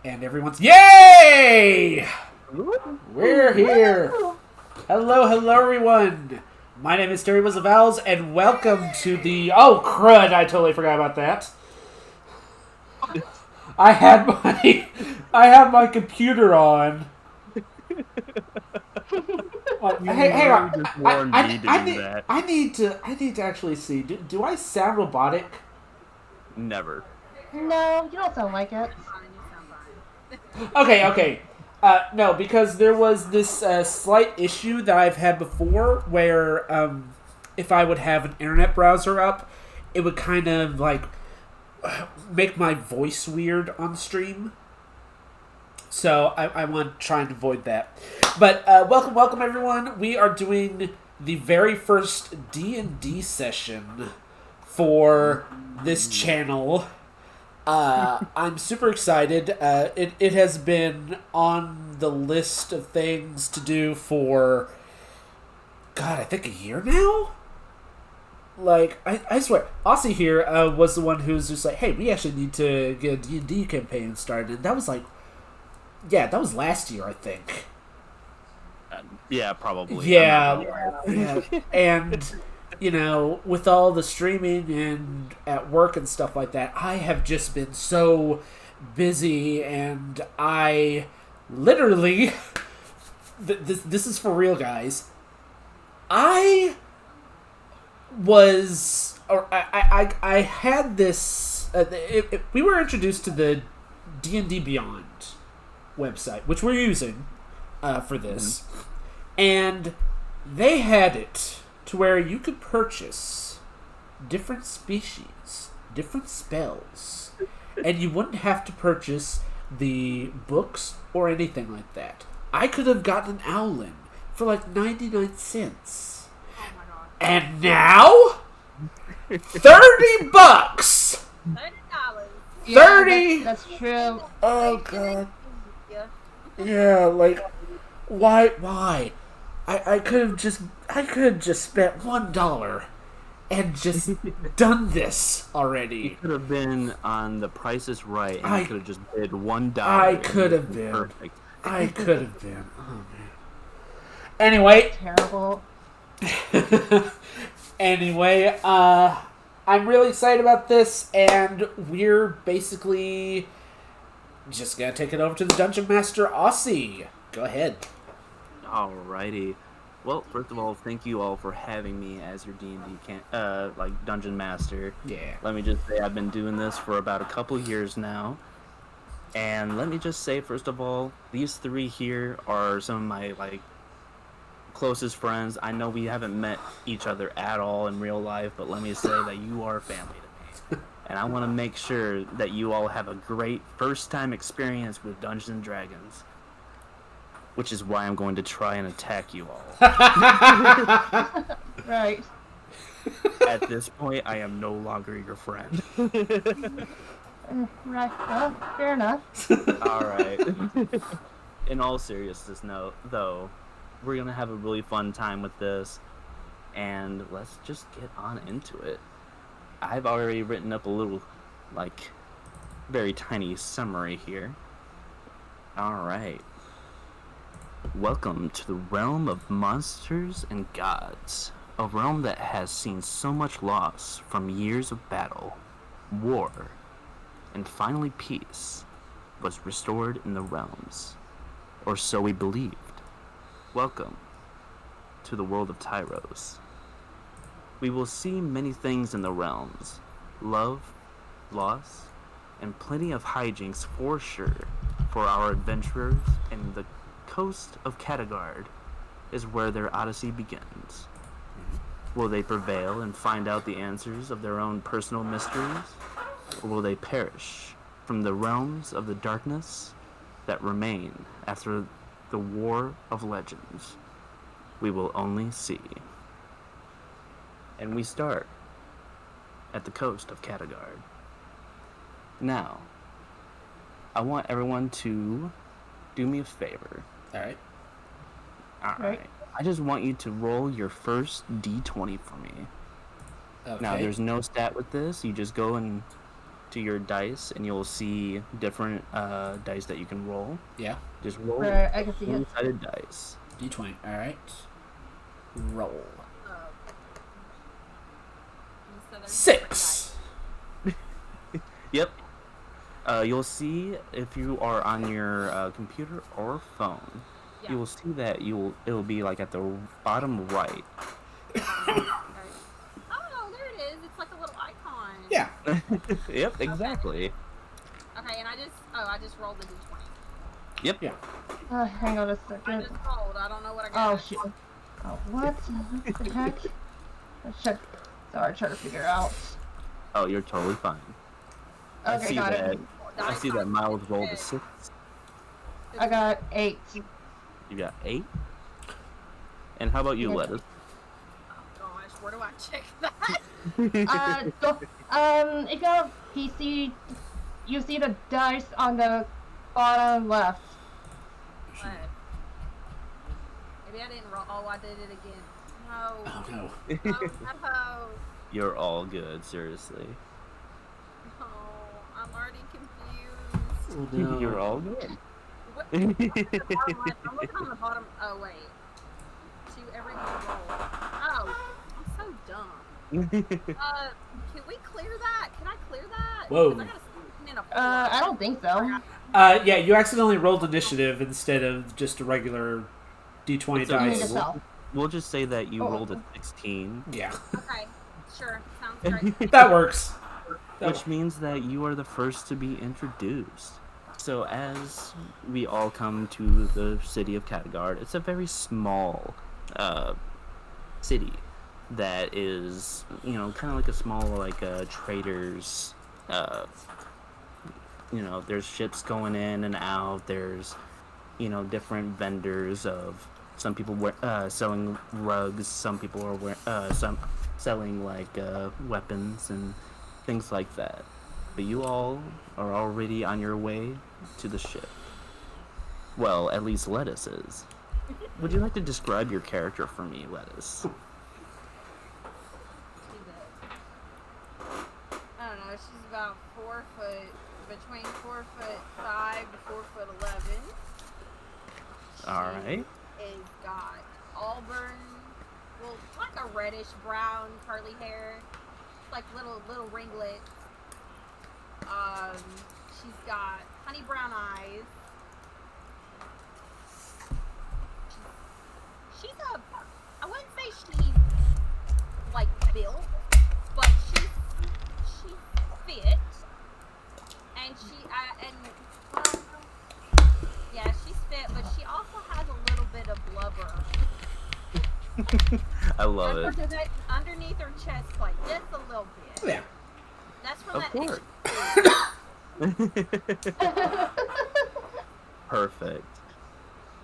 And everyone's yay! We're here. Hello, everyone. My name is Terry Vals, and welcome to the crud! I totally forgot about that. I had my computer on. Hey, hang on. I need to actually see. Do I sound robotic? Never. No, you don't sound like it. Okay. No, because there was this slight issue that I've had before where if I would have an internet browser up, it would kind of like make my voice weird on stream. So I want to try and avoid that. But welcome everyone. We are doing the very first DnD session for this channel. I'm super excited. It has been on the list of things to do for, God, I think a year now? Like, I swear, Odyssey here was the one who's just like, hey, we actually need to get a D&D campaign started. And that was like, yeah, that was last year, I think. Yeah, probably. Yeah. And, you know, with all the streaming and at work and stuff like that, I have just been so busy, and I literally, this is for real, guys. I had this, we were introduced to the D&D Beyond website, which we're using for this, and they had it to where you could purchase different species, different spells, and you wouldn't have to purchase the books or anything like that. I could have gotten an Owlin for like 99 cents. Oh my god. And now, $30! $30. 30! That's true. Oh god. Yeah, like, why? I could have just spent $1 and just done this already. You could have been on The Price is Right, and you could have just bid $1. I could have been. Perfect. I could have been. Oh man. Anyway. Terrible. Anyway, I'm really excited about this, and we're basically just gonna take it over to the Dungeon Master, Odyssey. Go ahead. Alrighty. Well, first of all, thank you all for having me as your D&D Dungeon Master. Yeah. Let me just say I've been doing this for about a couple years now. And let me just say, first of all, these three here are some of my, closest friends. I know we haven't met each other at all in real life, but let me say that you are family to me. And I want to make sure that you all have a great first-time experience with Dungeons & Dragons. Which is why I'm going to try and attack you all. Right. At this point, I am no longer your friend. Right. Well, fair enough. Alright. In all seriousness, though, we're going to have a really fun time with this. And let's just get on into it. I've already written up a little, very tiny summary here. Alright. Welcome to the realm of monsters and gods, a realm that has seen so much loss from years of battle, war, and finally peace was restored in the realms, or so we believed. Welcome to the world of Tyros. We will see many things in the realms, love, loss, and plenty of hijinks for sure for our adventurers, and the coast of Katagard is where their odyssey begins. Will they prevail and find out the answers of their own personal mysteries? Or will they perish from the realms of the darkness that remain after the War of Legends? We will only see. And we start at the coast of Katagard. Now, I want everyone to do me a favor. Alright. Alright. I just want you to roll your first d20 for me. Okay. Now, there's no stat with this. You just go into to your dice, and you'll see different dice that you can roll. Yeah. Just roll Right, I can see it. 20-sided dice. D20. All right. Roll. So there's 6. Yep. You'll see if you are on your computer or phone. Yeah. You will see that it'll be like at the bottom right. Oh, there it is. It's like a little icon. Yeah. Yep, exactly. Okay, and I just rolled the d20. Yep. Yeah. Hang on a I second. just rolled. I don't know what I got. Oh, shit. Oh, what the heck? Sorry, I'm trying to figure out. Oh, you're totally fine. I Okay, see got that. it. I see that Miles rolled a 6. I got 8. You got 8. And how about you, Yeah. Lettuce? Oh gosh, where do I check that? If you have PC, you see the dice on the bottom left. Left. Maybe I didn't roll. Oh, I did it again. No. Oh no. Oh no. You're all good, seriously. Oh, I'm already confused. Oh no. You're all good. What? I'm looking on the bottom. Oh wait. To everyone roll. Oh, I'm so dumb. Can we clear that? Can I clear that? Whoa. 'Cause I gotta spin in a I don't think so. Yeah, you accidentally rolled initiative instead of just a regular D20 It's okay. dice. We'll just say that you Oh. rolled a 16. Yeah. Okay, sure. Sounds great. That works. Which means that you are the first to be introduced. So as we all come to the city of Kattegat, it's a very small city that is, kind of like a small, traders. There's ships going in and out. There's, different vendors of some people selling rugs. Some people are selling weapons and things like that. But you all are already on your way to the ship. Well, at least Lettuce is. Would you like to describe your character for me, Lettuce? I don't know. She's about 4 foot, between 4'5" to 4'11". All right. Is got auburn, well, like a reddish brown curly hair, like little ringlets. She's got honey brown eyes. I wouldn't say she's like built, but she's fit, and yeah, she's fit, but she also has a little bit of blubber. I love it. Underneath her chest plate, just a little bit. Yeah. That's from Of that course. Perfect.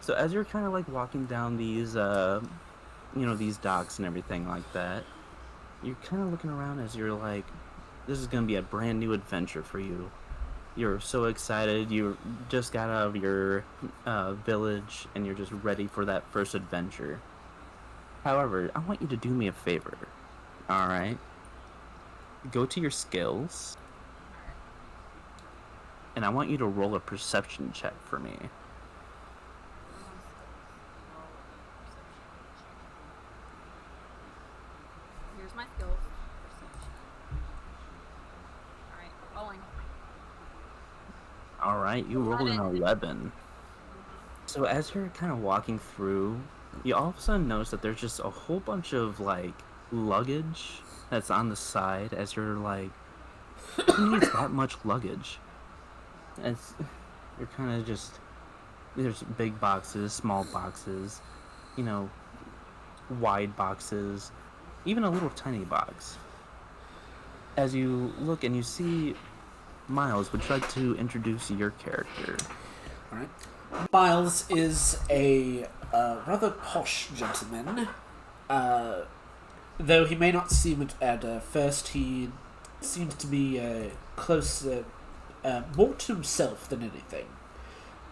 So as you're kind of like walking down these, these docks and everything like that, you're kind of looking around as you're like, this is going to be a brand new adventure for you. You're so excited. You just got out of your village and you're just ready for that first adventure. However, I want you to do me a favor. All right? Go to your skills. And I want you to roll a perception check for me. Here's my skills. Alright, rolling. Alright, you rolled an 11. So as you're kind of walking through, you all of a sudden notice that there's just a whole bunch of, luggage that's on the side as you're like, who needs that much luggage? You're kind of just, there's big boxes, small boxes, wide boxes, even a little tiny box. As you look and you see Miles, would you like to introduce your character? All right. Miles is a rather posh gentleman. Though he may not seem it at first, he seems to be closer, more to himself than anything.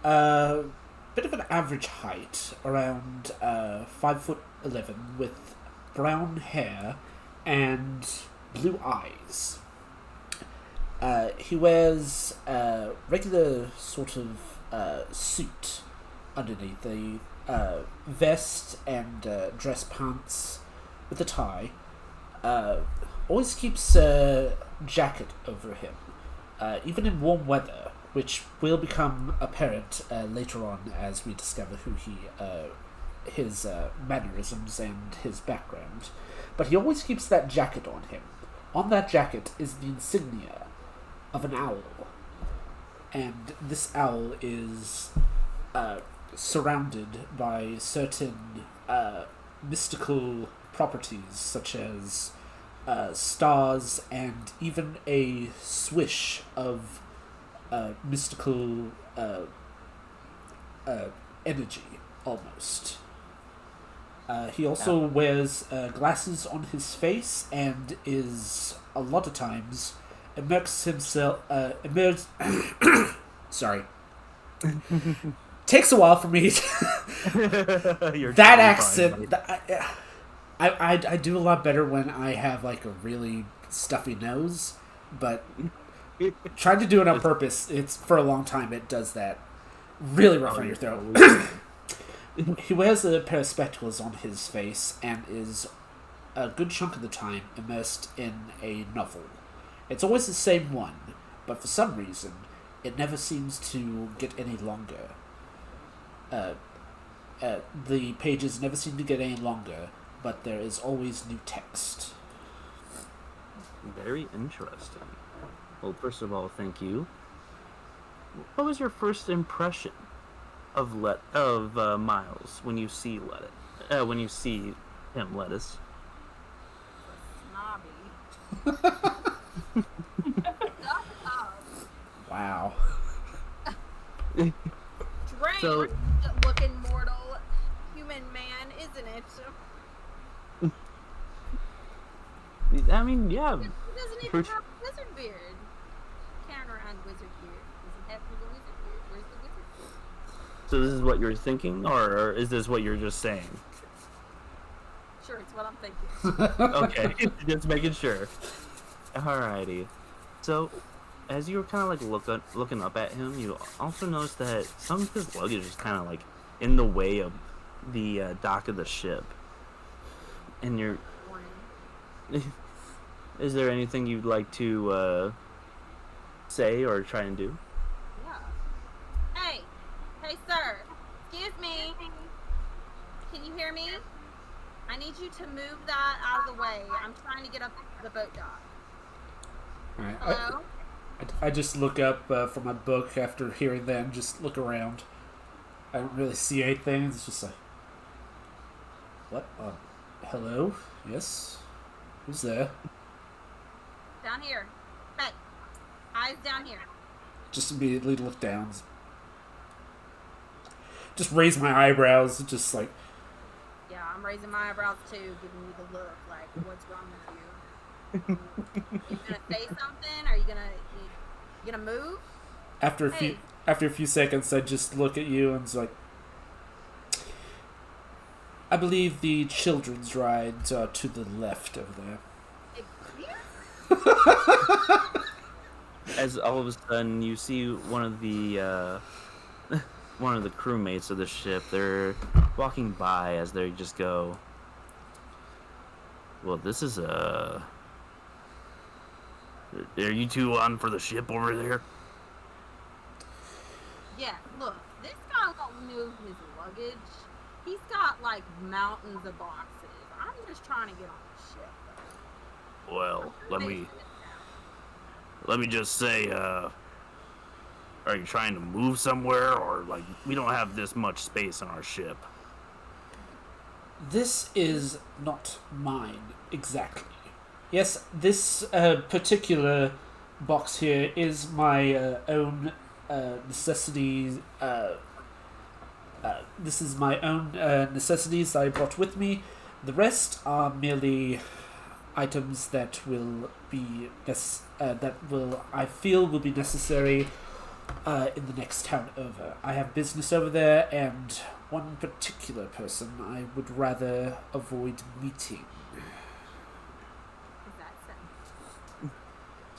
Bit of an average height, around 5'11", with brown hair and blue eyes. He wears a regular sort of suit underneath, a vest and dress pants with a tie. Always keeps a jacket over him, even in warm weather, which will become apparent later on as we discover who his mannerisms and his background. But he always keeps that jacket on him. On that jacket is the insignia of an owl, and this owl is surrounded by certain mystical properties, such as stars and even a swish of mystical energy, almost. He also wears glasses on his face and is, a lot of times, sorry. Takes a while for me You're that totally accent. fine, I do a lot better when I have like a really stuffy nose, but trying to do it on purpose, it's for a long time it does that really rough on your throat. He wears a pair of spectacles on his face and is a good chunk of the time immersed in a novel. It's always the same one, but for some reason it never seems to get any longer. The pages never seem to get any longer, but there is always new text. Very interesting. Well, first of all, thank you. What was your first impression of Miles when you see him, Lettuce? Snobby. Wow. Strange looking mortal human man, isn't it? I mean, yeah. He doesn't even have a wizard beard. Can't around wizard beard. Does he have a wizard beard? Where's the wizard beard? So this is what you're thinking, or is this what you're just saying? Sure, it's what I'm thinking. Okay, just making sure. Alrighty. So, as you were kind of like looking up at him, you also noticed that some of his luggage is kind of like in the way of the dock of the ship. And you're... Is there anything you'd like to say or try and do? Yeah. Hey, sir. Excuse me. Can you hear me? I need you to move that out of the way. I'm trying to get up the boat dock. All right. Hello? I just look up from my book after hearing that and just look around. I don't really see anything. It's just like, what? Hello? Yes? Who's there? Down here. Hey. Eyes down here. Just immediately look down. Just raise my eyebrows. Just like, Yeah, I'm raising my eyebrows too, giving you the look, like, what's wrong with you? You gonna say something? Are you gonna move? after a few seconds, I just look at you and it's like, I believe the children's rides are to the left over there. As all of a sudden you see one of the crewmates of the ship, they're walking by as they just go, well, this is are you two on for the ship over there? Yeah, look, this guy won't move his luggage. He's got like mountains of boxes. I'm just trying to get on the ship. Well, let me just say, are you trying to move somewhere, or like we don't have this much space on our ship? This is not mine, exactly. Yes, this particular box here is my own necessities. This is my own necessities that I brought with me. The rest are merely items that will be I feel will be necessary in the next town over. I have business over there, and one particular person I would rather avoid meeting. Is that so?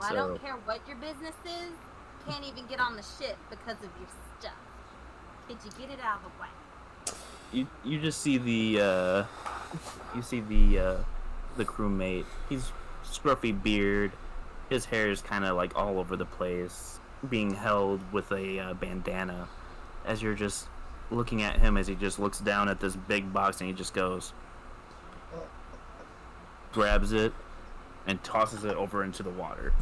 Well, I So- don't care what your business is. Can't even get on the ship because of your stuff. Could you get it out of the way? You just see the crewmate. He's scruffy beard. His hair is kind of like all over the place, being held with a bandana. As you're just looking at him, as he just looks down at this big box, and he just goes, grabs it, and tosses it over into the water.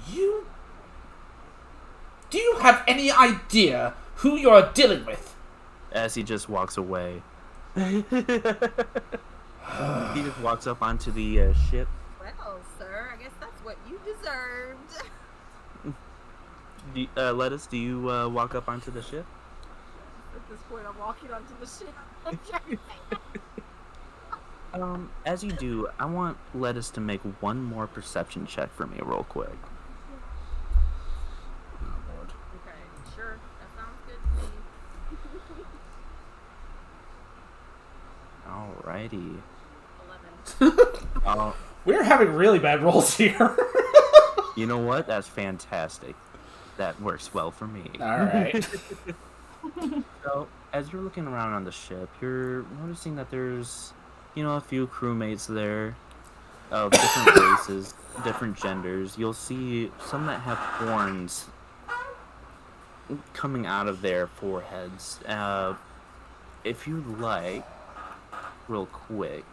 Do you have any idea who you're dealing with? As he just walks away. He just walks up onto the ship. Well, sir, I guess that's what you deserved. Lettuce, do you walk up onto the ship? At this point, I'm walking onto the ship. As you do, I want Lettuce to make one more perception check for me real quick. Okay, sure. That sounds good to me. Alrighty. 11. We're having really bad rolls here. You know what? That's fantastic. That works well for me. Alright. So, as you're looking around on the ship, you're noticing that there's, a few crewmates there of different races, different genders. You'll see some that have horns coming out of their foreheads. If you'd like, real quick,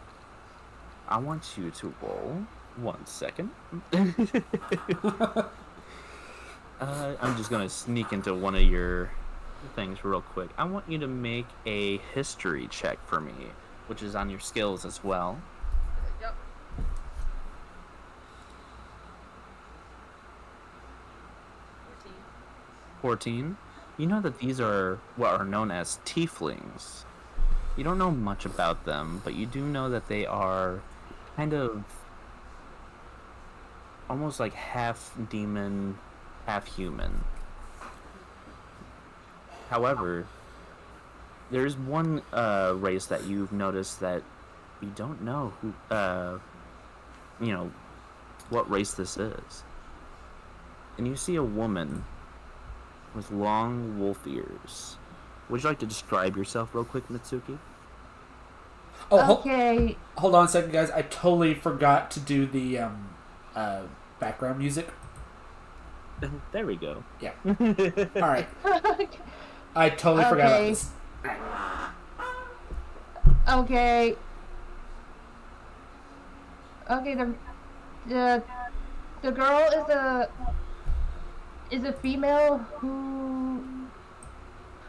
I want you to roll. 1 second. I'm just gonna sneak into one of your things real quick. I want you to make a history check for me, which is on your skills as well. Yep. 14. You know that these are what are known as tieflings. You don't know much about them, but you do know that they are kind of almost like half demon, half human. However, there's one race that you've noticed that you don't know who, what race this is. And you see a woman with long wolf ears. Would you like to describe yourself real quick, Mitsuki? Oh, Okay. hold on a second, guys. I totally forgot to do the background music. There we go. Yeah. Alright. I totally forgot about Okay. this. Okay. Okay, the girl is a female who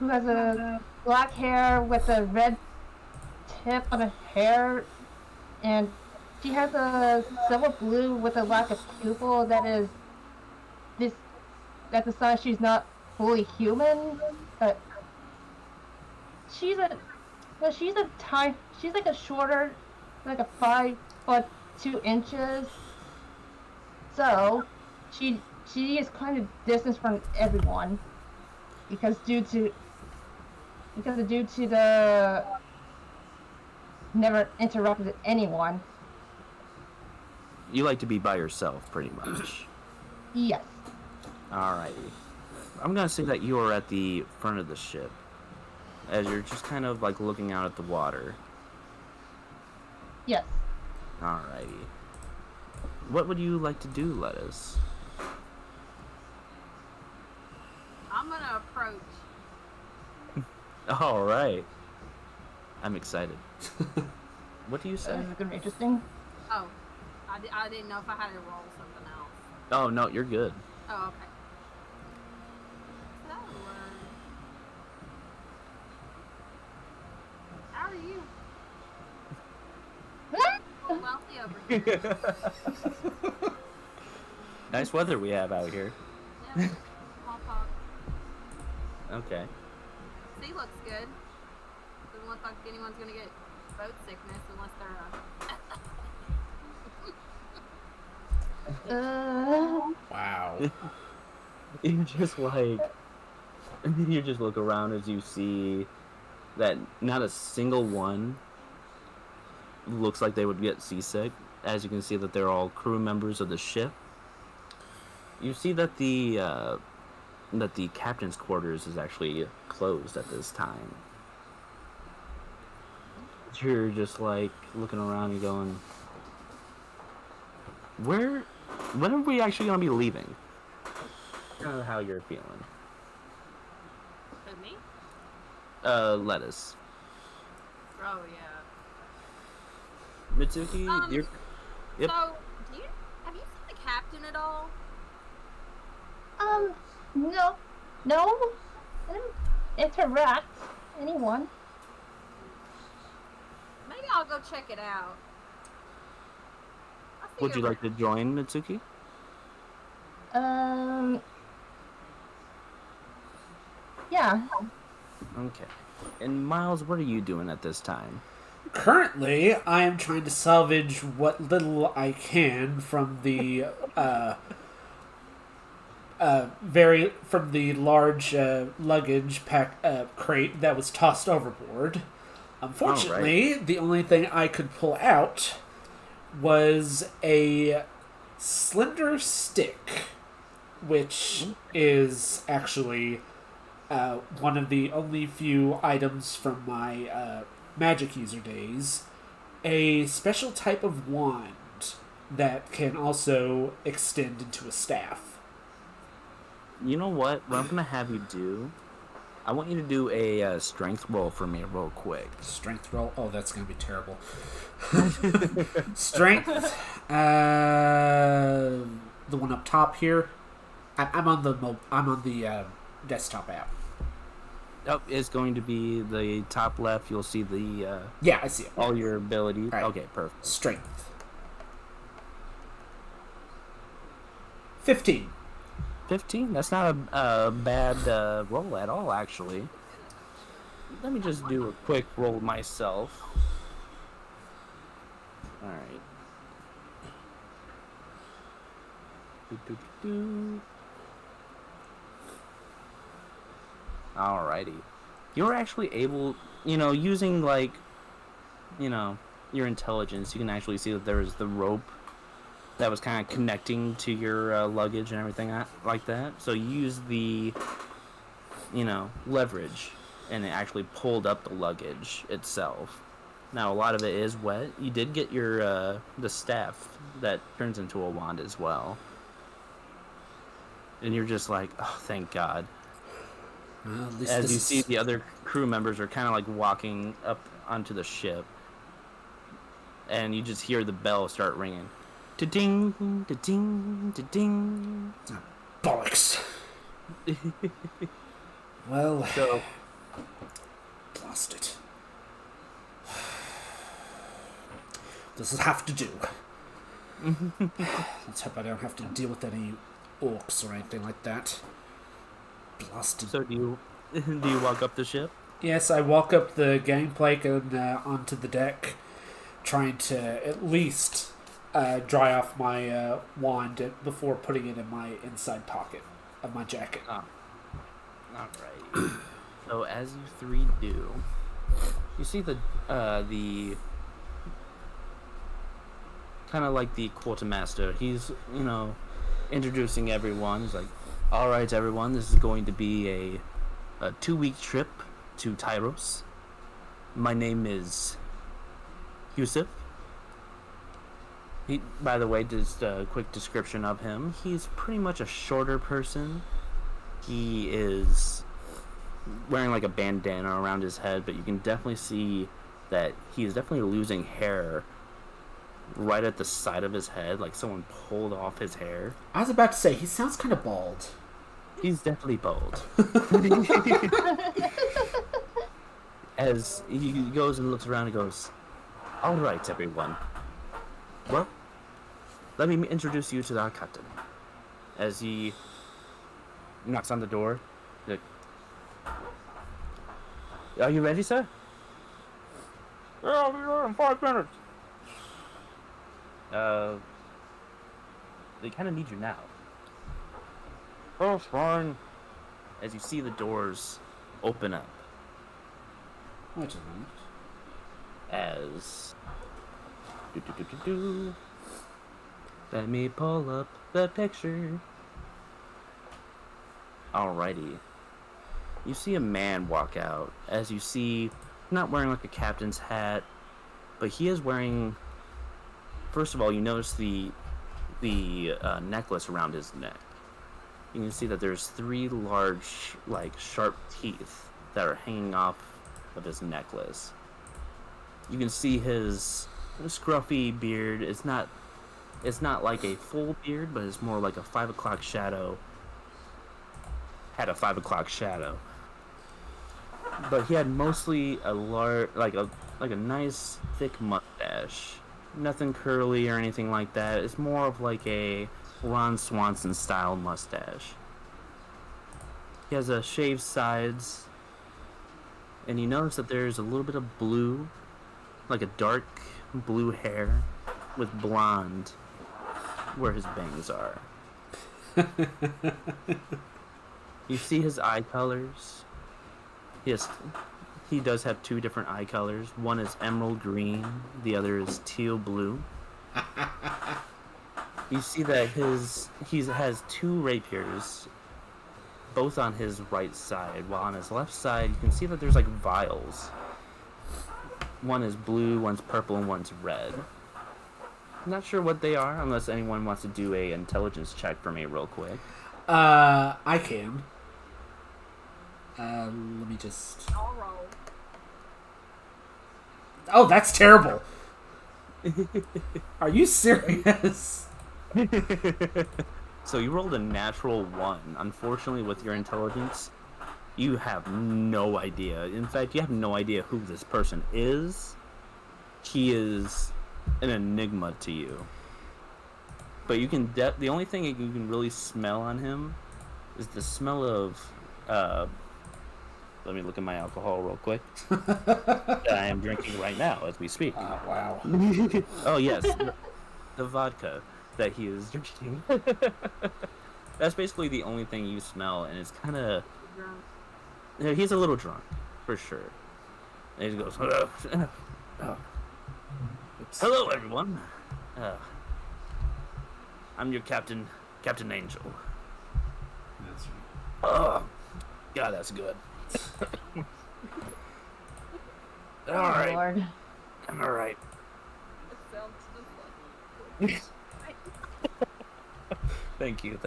has a black hair with a red tip on her hair, and she has a silver blue with a lack of pupil that's a sign she's not fully human, but she's like a shorter, like a 5'2". So she is kind of distanced from everyone because due to the never interrupted anyone. You like to be by yourself, pretty much. Yes. Alrighty. I'm gonna say that you are at the front of the ship, as you're just kind of like looking out at the water. Yes. Alrighty. What would you like to do, Lettuce? I'm gonna approach. Alright. I'm excited. What do you say? This is gonna be interesting. Oh, I didn't know if I had to roll something else. Oh, no, you're good. Oh, okay. So, how are you? Wealthy over here. Nice weather we have out here. Yeah, small talk. Okay. Sea looks good. Doesn't look like anyone's gonna get boat sickness unless they're Wow. You just look around as you see that not a single one looks like they would get seasick. As you can see that they're all crew members of the ship. You see that the captain's quarters is actually closed at this time. You're just like looking around and going, when are we actually gonna be leaving? Kind of how you're feeling. Who, me? Lettuce. Oh yeah. Mitsuki, you're. Yep. So, have you seen the captain at all? No. No? I didn't interact. Anyone? Maybe I'll go check it out. Would you like to join, Mitsuki? Yeah. Okay. And Miles, what are you doing at this time? Currently, I am trying to salvage what little I can from the large luggage crate that was tossed overboard. Unfortunately, the only thing I could pull out was a slender stick, which is actually one of the only few items from my magic user days. A special type of wand that can also extend into a staff. You know what? What I'm gonna have you do, I want you to do a strength roll for me real quick. Strength roll? Oh, that's gonna be terrible. Strength. The one up top here. I'm on the desktop app. Oh, it's going to be the top left. You'll see the Yeah, I see it. all your abilities. Right. Okay, perfect. Strength. 15. 15? That's not a bad roll at all, actually. Let me just do a quick roll myself. Alright. Alrighty. You're actually able, using, your intelligence, you can actually see that there is the rope that was kind of connecting to your luggage and everything like that. So you use the, leverage, and it actually pulled up the luggage itself. Now, a lot of it is wet. You did get your the staff that turns into a wand as well. And you're just like, oh, thank God. Well, at least As you see, the other crew members are kind of like walking up onto the ship. And you just hear the bell start ringing. Da-ding, da-ding, da-ding. Bollocks. Well, So, blast it. Does it have to do? Let's hope I don't have to deal with any orcs or anything like that. Blasted. so do you walk up the ship? Yes, I walk up the gangplank and onto the deck, trying to at least dry off my wand before putting it in my inside pocket of my jacket. Oh. Alright. So as you three do, you see the kind of like the quartermaster. He's, introducing everyone. He's like, alright everyone, this is going to be a 2-week trip to Tyros. My name is Yusuf. He, by the way, just a quick description of him. He's pretty much a shorter person. He is wearing like a bandana around his head, but you can definitely see that he's definitely losing hair right at the side of his head, like someone pulled off his hair. I was about to say, he sounds kind of bald. He's definitely bald. As he goes and looks around and goes, alright everyone. Well, let me introduce you to our captain. As he knocks on the door. Like, are you ready, sir? Yeah, I'll be there in 5 minutes. They kind of need you now. Oh, fine. As you see the doors open up. Wait a minute. As... Let me pull up the picture. Alrighty. You see a man walk out. As you see, not wearing like a captain's hat, but he is wearing. First of all, you notice the necklace around his neck. You can see that there's 3 large, like, sharp teeth that are hanging off of his necklace. You can see his scruffy beard. It's not like a full beard, but it's more like a 5 o'clock shadow. Had a 5 o'clock shadow. But he had mostly a like a nice thick mustache. Nothing curly or anything like that. It's more of like a Ron Swanson style mustache. He has a shaved sides, and you notice that there's a little bit of blue, like a dark blue hair with blonde where his bangs are. You see his eye colors. He does have 2 different eye colors. One is emerald green, the other is teal blue. You see that he has 2 rapiers, both on his right side, while on his left side you can see that there's like vials. One is blue, one's purple, and one's red. I'm not sure what they are, unless anyone wants to do a intelligence check for me real quick. I can. Let me just... I'll roll. Oh, that's terrible. Are you serious? So you rolled a natural 1. Unfortunately, with your intelligence, you have no idea. In fact, you have no idea who this person is. He is an enigma to you. But you can the only thing you can really smell on him is the smell of let me look at my alcohol real quick. That I am drinking right now as we speak. Oh, wow. Oh yes, the vodka that he is drinking. That's basically the only thing you smell, and it's kind of... He's a little drunk, for sure. And he goes, hello everyone. I'm your Captain Angel. That's right. Oh, God, that's good. Oh, Alright. Lord. I'm alright. It sounds just like Thank you.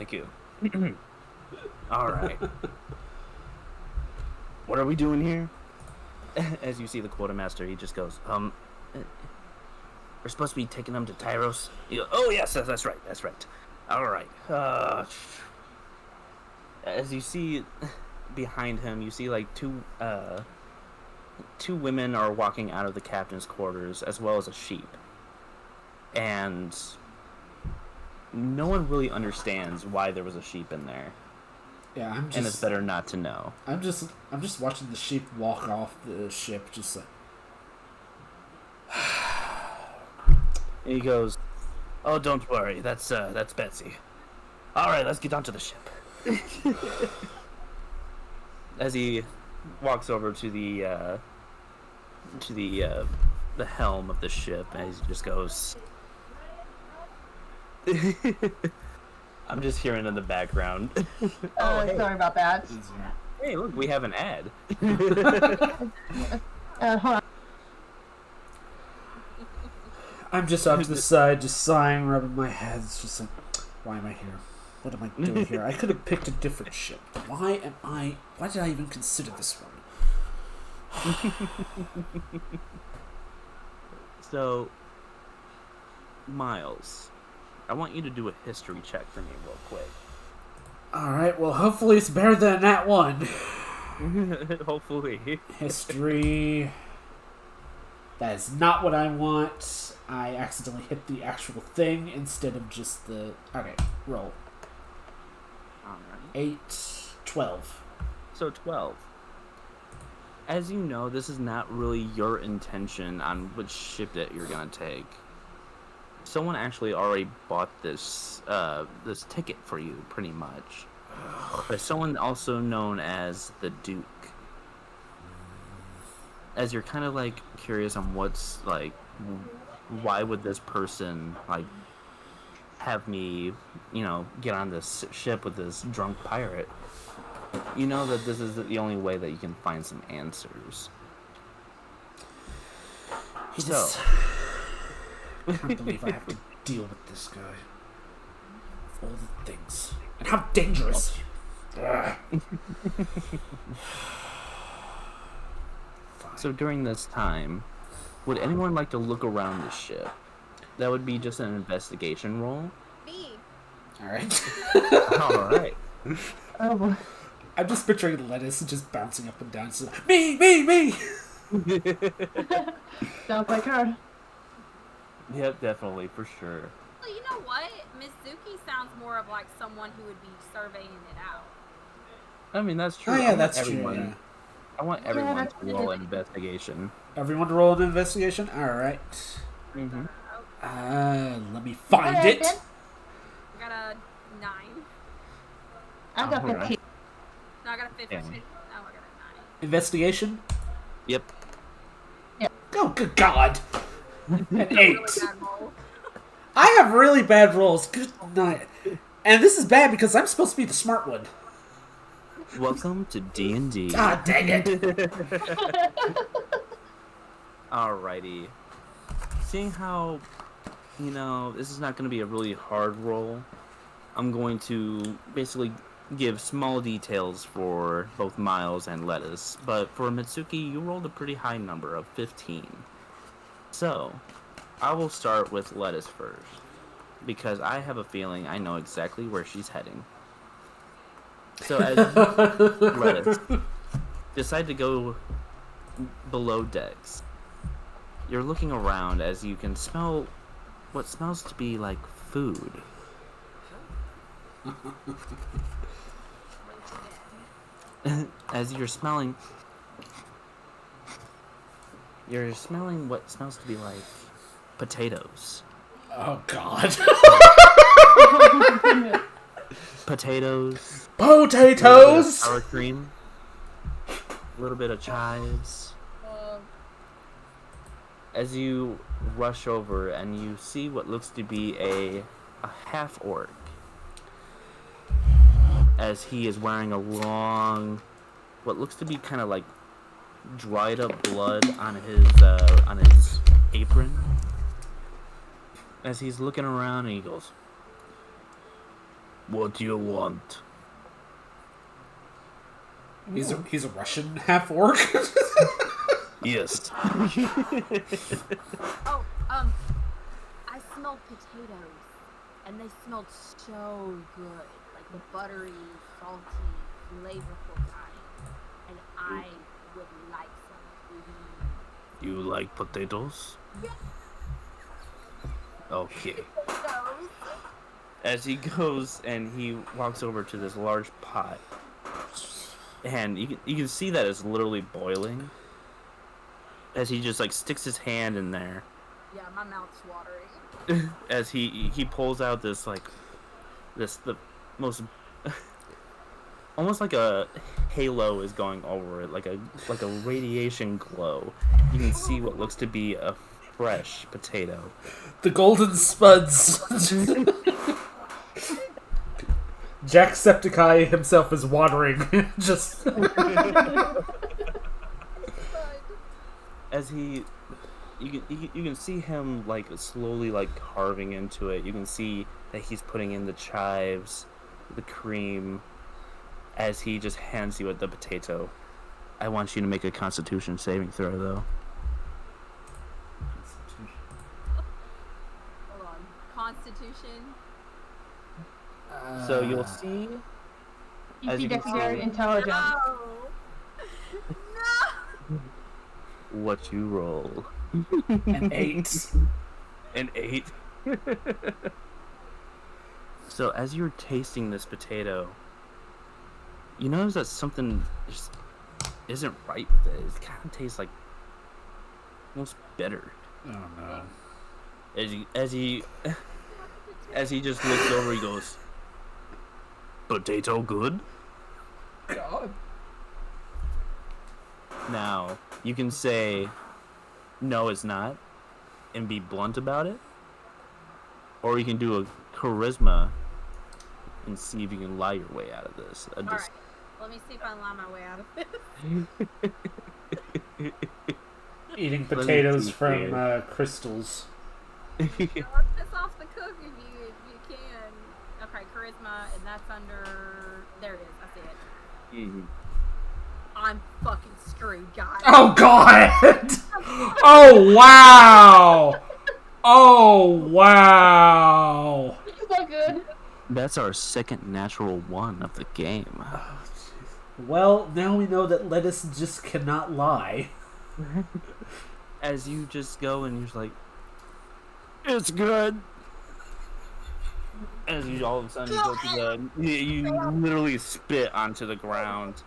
Alright. What are we doing here? As you see the quartermaster, he just goes, we're supposed to be taking them to Tyros. He goes, oh yes, that's right. Alright. As you see behind him, you see like two women are walking out of the captain's quarters, as well as a sheep. And no one really understands why there was a sheep in there. Yeah, And it's better not to know. I'm just watching the sheep walk off the ship, just like... And he goes, oh, don't worry, that's Betsy. Alright, let's get onto the ship. As he walks over to the helm of the ship, and he just goes... I'm just hearing in the background. Oh, hey. sorry about that. Hey, look, we have an ad. Hold on. I'm just off to the side, just sighing, rubbing my head. It's just like, why am I here? What am I doing here? I could have picked a different ship. Why did I even consider this one? So, Miles, I want you to do a history check for me real quick. Alright, well, hopefully it's better than that one. Hopefully. History. That is not what I want. I accidentally hit the actual thing instead of just the... Okay, roll. Alright. 8, 12. So 12. As you know, this is not really your intention on which ship that you're gonna take. Someone actually already bought this this ticket for you, pretty much. But someone also known as the Duke. As you're kind of like curious on what's like, why would this person like have me, get on this ship with this drunk pirate? you know that this is the only way that you can find some answers. I can't believe I have to deal with this guy. All the things. And how dangerous. So during this time, would anyone like to look around the ship? That would be just an investigation roll. Me. Alright. Alright. Oh boy. I'm just picturing Lettuce just bouncing up and down. So, me! Sounds like her. Yep, definitely, for sure. Well, you know what? Mizuki sounds more of like someone who would be surveying it out. I mean, that's true. Oh yeah, that's true. Yeah. I want Yeah, everyone that's to roll an investigation. Everyone to roll an investigation? Alright. Mm-hmm. Let me find Alright, it. then. I got a 9. I got Alright. 15. No, I got a 15. Yeah. Oh, I got a 9. Investigation? Yep. Oh, good God. An 8. Really bad roll. I have really bad rolls. Good night. And this is bad because I'm supposed to be the smart one. Welcome to D&D. God dang it. Alrighty. Seeing how, this is not going to be a really hard roll, I'm going to basically give small details for both Miles and Lettuce. But for Mitsuki, you rolled a pretty high number of 15. So, I will start with Lettuce first, because I have a feeling I know exactly where she's heading. So as Lettuce decide to go below decks, you're looking around as you can smell what smells to be like food. As you're smelling what smells to be like potatoes. Oh, God. Potatoes. Potatoes! Sour cream. A little bit of chives. As you rush over and you see what looks to be a half-orc. As he is wearing a long, what looks to be kind of like dried up blood on his apron. As he's looking around and he goes, "What do you want?" He's a Russian half-orc? Yes. Oh, I smelled potatoes, and they smelled so good, like the buttery, salty, flavorful kind, and I would like some. You like potatoes? Yeah. Okay. Those. As he goes and he walks over to this large pot, and you can see that it's literally boiling. As he just like sticks his hand in there, Yeah, my mouth's watering. as he pulls out the most almost like a halo is going over it, like a radiation glow. You can see what looks to be a fresh potato. The golden spuds. Jacksepticeye himself is watering. Just... As you can see him like slowly like carving into it. You can see that he's putting in the chives, the cream, as he just hands you the potato. I want you to make a Constitution saving throw, though. Hold on. Constitution. So you'll see. You As see you can dexterity, see- intelligence. No. No. What you roll? An 8. An 8. So as you're tasting this potato, you notice that something just isn't right with it. It kind of tastes like almost bitter. Oh no. As he just looks over, he goes, "Potato good?" God. Now, you can say, "No, it's not," and be blunt about it. Or you can do a charisma and see if you can lie your way out of this. Alright. Let me see if I can lie my way out of this. Eating me potatoes see from here. crystals. Let's piss off the cook if you can. Okay, charisma, and that's under. There it is. I see it. Mhm. I'm fucking screwed, guys. Oh God! Oh wow! Oh wow! So good. That's our second natural one of the game. Well, now we know that lettuce just cannot lie. As you just go and you're just like, it's good. As you all of a sudden you go to you literally spit onto the ground,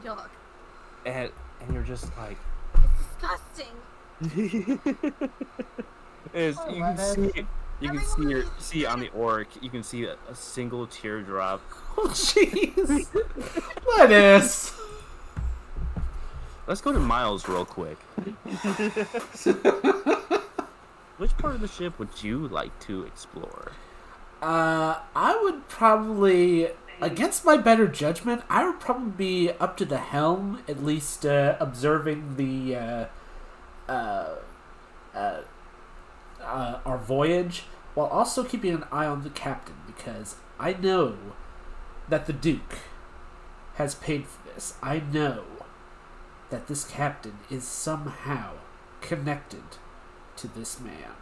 Yuck. and you're just like, It's disgusting. as Oh, you can lettuce. see, you can see on the orc, you can see a single teardrop. Oh jeez! Lettuce! Let's go to Miles real quick. Which part of the ship would you like to explore? I would probably, against my better judgment, I would probably be up to the helm, at least observing the our voyage, while also keeping an eye on the captain, because I know that the Duke has paid for this. I know that this captain is somehow connected to this man.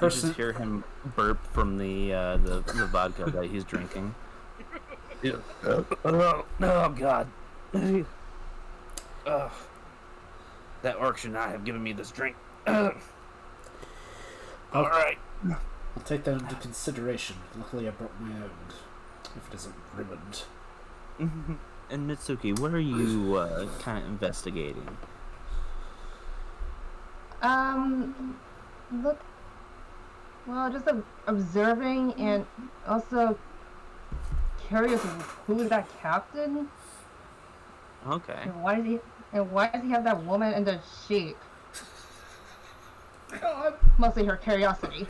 You just hear him burp from the vodka that he's drinking. Oh God! That orc should not have given me this drink. All right. I'll take that into consideration. Luckily, I brought my own, if it isn't ruined. And Mitsuki, what are you kind of investigating? Look. Well, just observing and also curious who is that captain? Okay. And why does he have that woman and the sheep? God. Mostly her curiosity.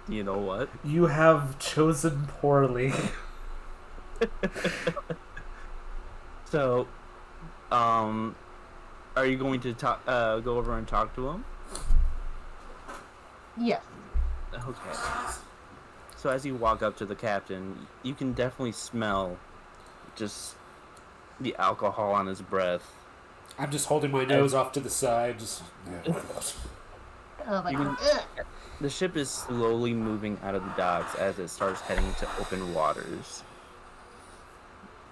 You know what? You have chosen poorly. So, are you going to go over and talk to him? Yes. Okay. So as you walk up to the captain, you can definitely smell just the alcohol on his breath. I'm just holding my nose off to the side. Just... Oh, like, The ship is slowly moving out of the docks as it starts heading to open waters.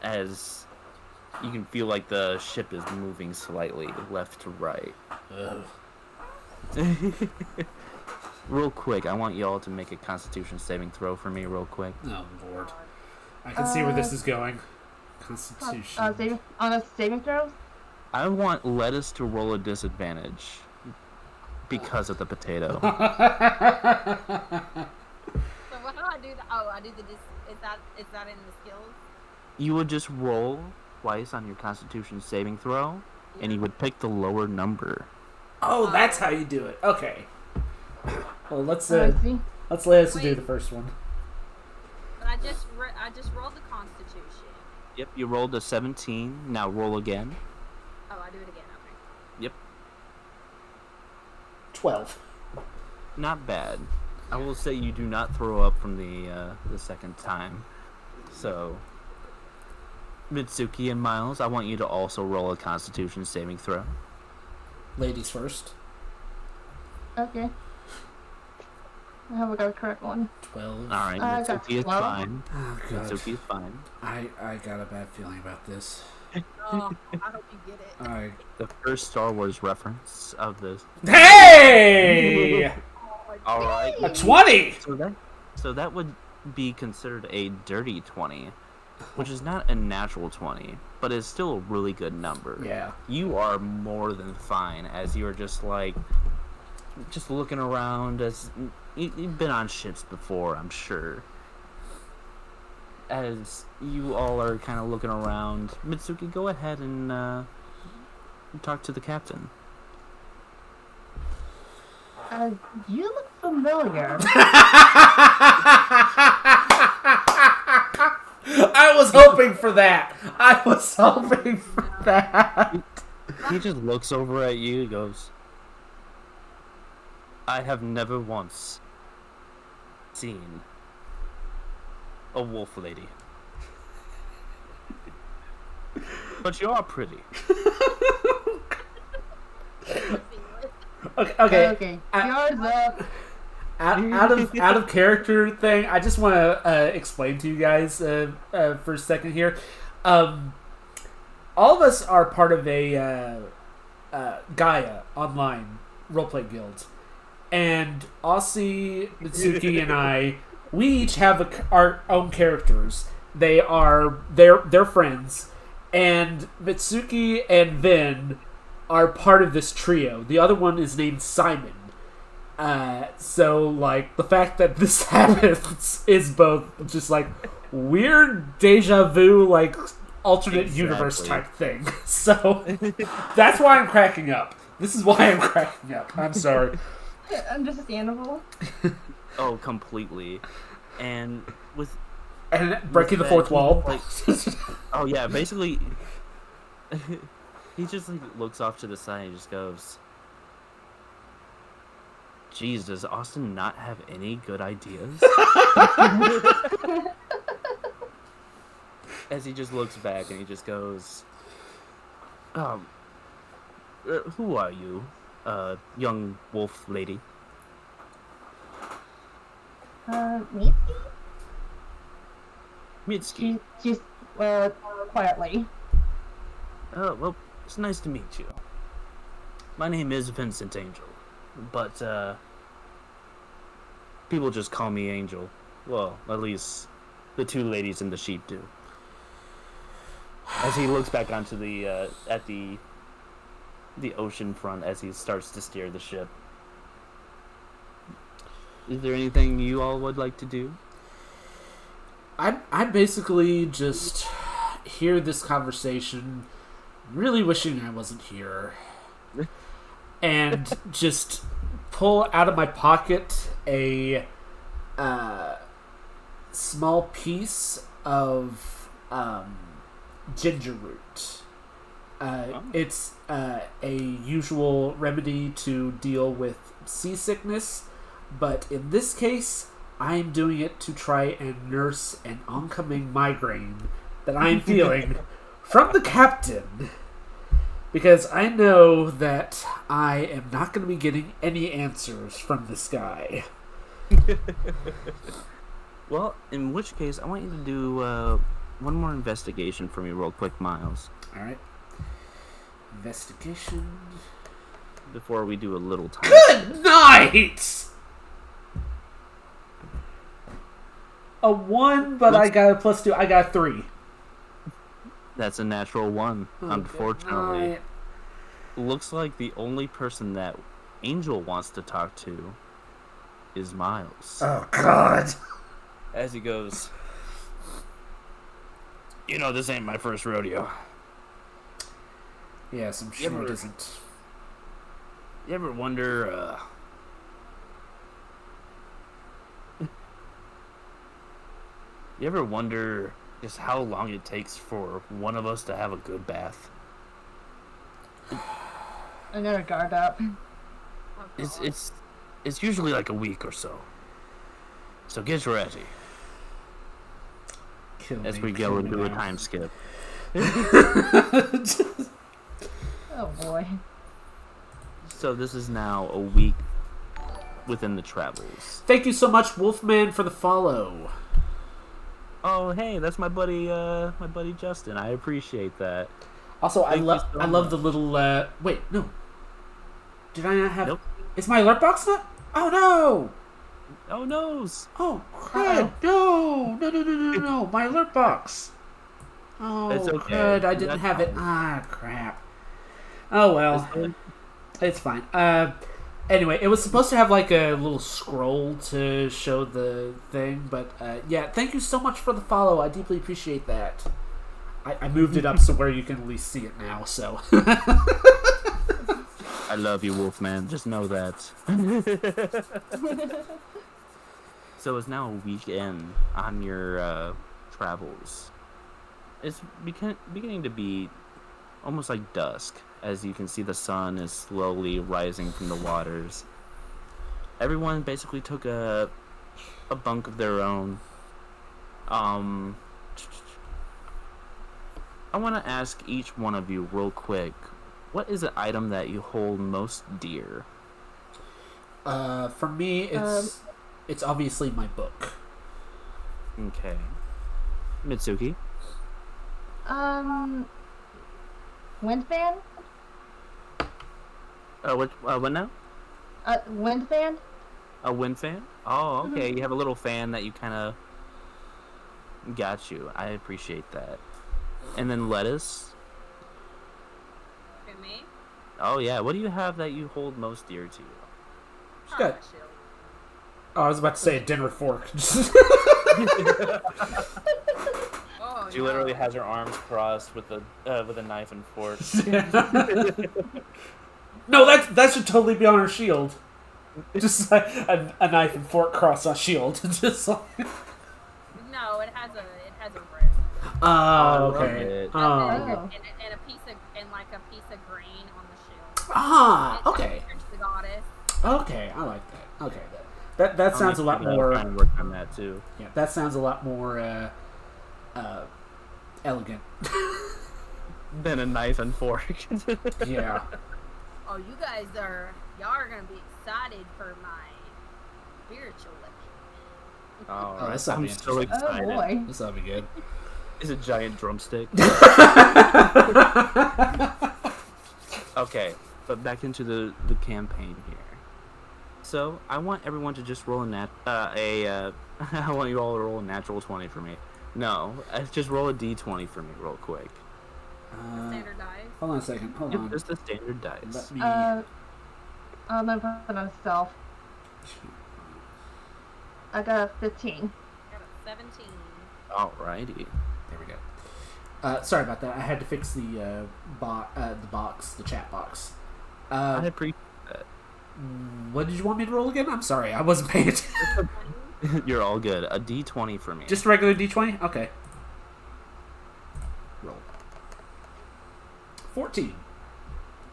As you can feel like the ship is moving slightly left to right. Real quick, I want y'all to make a Constitution saving throw for me real quick. Oh, Lord. I can see where this is going. Constitution. on a saving throw? I want Lettuce to roll a disadvantage because of the potato. So what do I do? I do the is that in the skills? You would just roll twice on your Constitution saving throw, and you would pick the lower number. Oh, that's how you do it. Okay. Well, let's I let see. us do the first one. But I just rolled the Constitution. Yep, you rolled a 17. Now roll again. Oh, I do it again. Okay. Yep, 12. not bad. I will say you do not throw up from the second time. So, Mitsuki and Miles, I want you to also roll a Constitution saving throw. Ladies first. Okay. I hope I got the correct one. 12. Alright, I got Mitsuki is 12. fine. Oh, God. Mitsuki is fine. I got a bad feeling about this. Oh, I hope you get it. I... The first Star Wars reference of this. Hey! Alright. A 20! So that would be considered a dirty 20, which is not a natural 20, but is still a really good number. Yeah. You are more than fine, as you're just looking around. As you've been on ships before, I'm sure. As you all are kind of looking around, Mitsuki, go ahead and talk to the captain. You look familiar. I was hoping for that. I was hoping for that. He just looks over at you and goes, I have never once seen a wolf lady. But you are pretty. Okay. Yours up. Out of character thing, I just want to explain to you guys for a second here. All of us are part of a Gaia online roleplay guild, and Aussie, Mitsuki, and I, we each have our own characters. They're friends, and Mitsuki and Vin are part of this trio. The other one is named Simon. So, like, the fact that this happens is both just, like, weird deja vu, like, alternate universe type thing. So, that's why I'm cracking up. This is why I'm cracking up. I'm sorry. Understandable. Oh, completely. And breaking the fourth wall. Like, oh, yeah, basically, he just, like, looks off to the side and just goes, Jeez, does Austin not have any good ideas? As he just looks back and he just goes, who are you, young wolf lady? Mitsuki? Mitsuki. She's quietly. Well, it's nice to meet you. My name is Vincent Angel, but, people just call me Angel. Well, at least the two ladies in the sheep do. As he looks back onto the at the ocean front as he starts to steer the ship. Is there anything you all would like to do? I basically just hear this conversation, really wishing I wasn't here, and just pull out of my pocket a small piece of ginger root. It's a usual remedy to deal with seasickness, but in this case, I'm doing it to try and nurse an oncoming migraine that I'm feeling from the captain. Because I know that I am not going to be getting any answers from this guy. Well, in which case, I want you to do one more investigation for me real quick, Miles. Alright. Investigation. Before we do a little time. Good night! A 1, but I got a +2. I got a 3. That's a natural 1, Oh, unfortunately. Looks like the only person that Angel wants to talk to is Miles. Oh, God. As he goes, you know, this ain't my first rodeo. Yes, I'm sure it isn't. You ever wonder, you ever wonder just how long it takes for one of us to have a good bath? I'm gonna guard up. It's usually like a week or so. So get ready. As we go into a time skip. Oh boy. So this is now a week within the travels. Thank you so much, Wolfman, for the follow. Oh, hey, that's my buddy Justin. I appreciate that. Also, I Thank you so love much. the little. Wait, no. Did I not have? Nope. Is my alert box not? Oh no! Oh noes. Oh crud! No! My alert box. Oh, It's okay. crud! I didn't That's have it. fine. Ah, crap. Oh well, it's fine. Anyway, it was supposed to have like a little scroll to show the thing, but yeah, thank you so much for the follow. I deeply appreciate that. I moved it up so where you can at least see it now, so. I love you, Wolfman. Just know that. So it's now a weekend on your travels. it's beginning to be almost like dusk, as you can see the sun is slowly rising from the waters. Everyone basically took a bunk of their own. I want to ask each one of you real quick, what is an item that you hold most dear? For me, it's obviously my book. Okay. Mitsuki? Wind fan? What now? Wind fan? A wind fan? Oh, okay. You have a little fan that you kind of... Got you. I appreciate that. And then lettuce? For me? Oh, yeah. What do you have that you hold most dear to you? She's got... Shield. Oh, I was about to say a dinner fork. Oh, She literally has her arms crossed with a knife and fork. No, that should totally be on her shield. Just like a knife and fork crossed on shield. Just like... No, it has a rim. Oh, okay. okay. Oh. And a piece of grain on the shield. Ah, It okay. represents the goddess. Okay, I like that. Okay, that sounds a lot I'm more. trying to work on that too. Yeah, that sounds a lot more elegant. Then a knife and fork. Yeah. Oh, y'all are gonna be excited for my spiritual weapon. All Oh, right. that's not I'm being so excited. Oh boy. This ought to be good. It's a giant drumstick. Okay, but back into the campaign here. So I want everyone to just roll I want you all to roll a natural 20 for me. No, just roll a d20 for me real quick. Standard dice. Hold on a second. Hold Yep, on. just the standard dice. Let me. I'm gonna put on stealth. I got a 15. Got a 17. Alrighty. There we go. Sorry about that. I had to fix the the chat box. I appreciate that. What did you want me to roll again? I'm sorry, I wasn't paying attention. You're all good. A d20 for me. Just a regular D20? Okay. Roll. 14.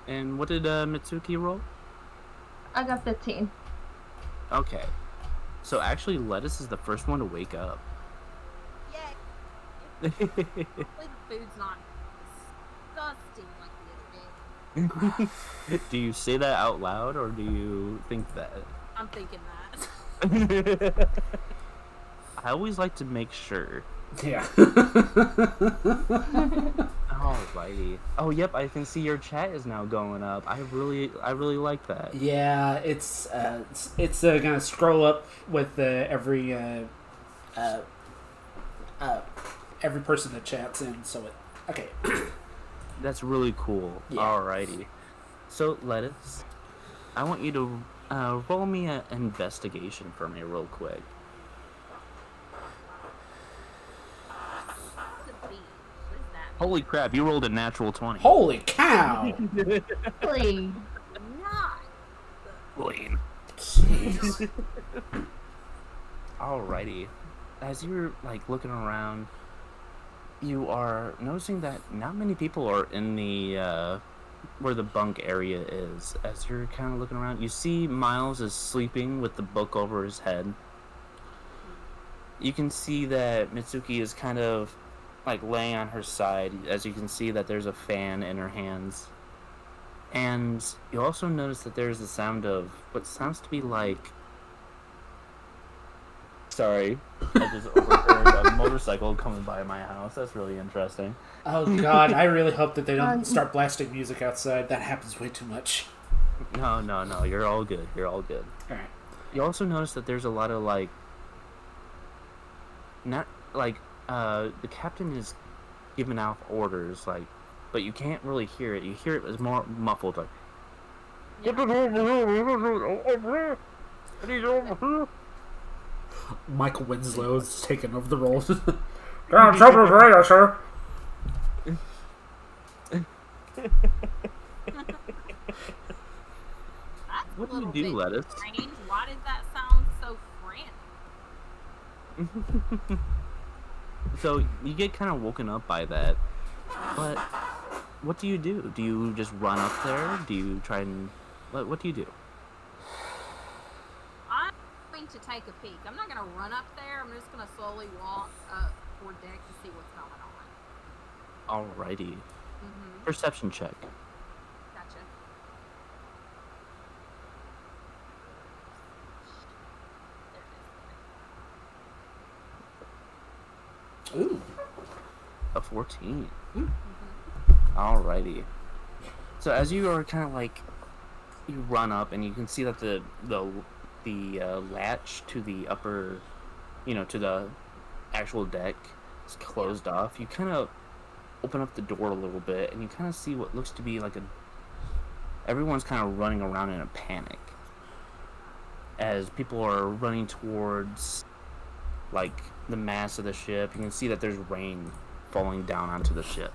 And what did Mitsuki roll? I got 15. Okay. So actually, Lettuce is the first one to wake up. Yay! Hopefully the food's not disgusting like the other day. Do you say that out loud, or do you think that? I'm thinking that. I always like to make sure. Yeah. Alrighty. Oh, yep. I can see your chat is now going up. I really like that. Yeah, it's gonna scroll up with every person that chats in. So it okay. That's really cool. Yeah. Alrighty. So, Lettuce, I want you to roll me an investigation for me real quick. Holy crap, you rolled a natural 20. Holy cow! Please. Not. Blaine. Jeez. Alrighty. As you're looking around, you are noticing that not many people are in the where the bunk area is. As you're kind of looking around, you see Miles is sleeping with the book over his head. You can see that Mitsuki is kind of laying on her side. As you can see that there's a fan in her hands. And you also notice that there's the sound of what sounds to be Sorry, I just overheard a motorcycle coming by my house. That's really interesting. Oh god, I really hope that they don't start blasting music outside. That happens way too much. No, you're all good. You're all good. Alright. You also notice that there's a lot of the captain is giving out orders, but you can't really hear it. You hear it as more muffled, Michael Winslow's taking over the role. God, trouble radio, sir. What do you do, Lettuce? Strange. Why does that sound so frantic? So you get kind of woken up by that, but what do? Do you just run up there? Do you try and what do you do? I'm going to take a peek. I'm not going to run up there. I'm just going to slowly walk up toward deck to see what's going on. Alrighty. Perception check. Gotcha. There it is. Ooh. A 14. Alrighty. So as you are kind of like, you run up and you can see that the latch to the upper, to the actual deck is closed off. You kind of open up the door a little bit and you kind of see what looks to be like everyone's kind of running around in a panic as people are running towards like the mass of the ship. You can see that there's rain falling down onto the ship.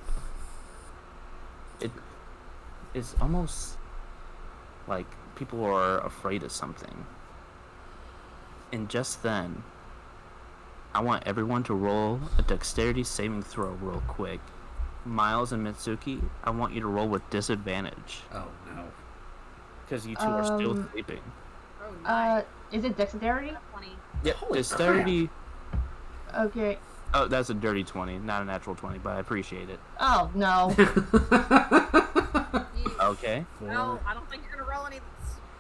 It is almost like people are afraid of something. And just then, I want everyone to roll a dexterity saving throw real quick. Miles and Mitsuki, I want you to roll with disadvantage. Oh no. Because you two are still sleeping. Oh, nice. Is it dexterity? 20. Yep, Holy dexterity. Okay. Oh, that's a dirty 20, not a natural 20, but I appreciate it. Oh, no. Okay. No, I don't think you're going to roll any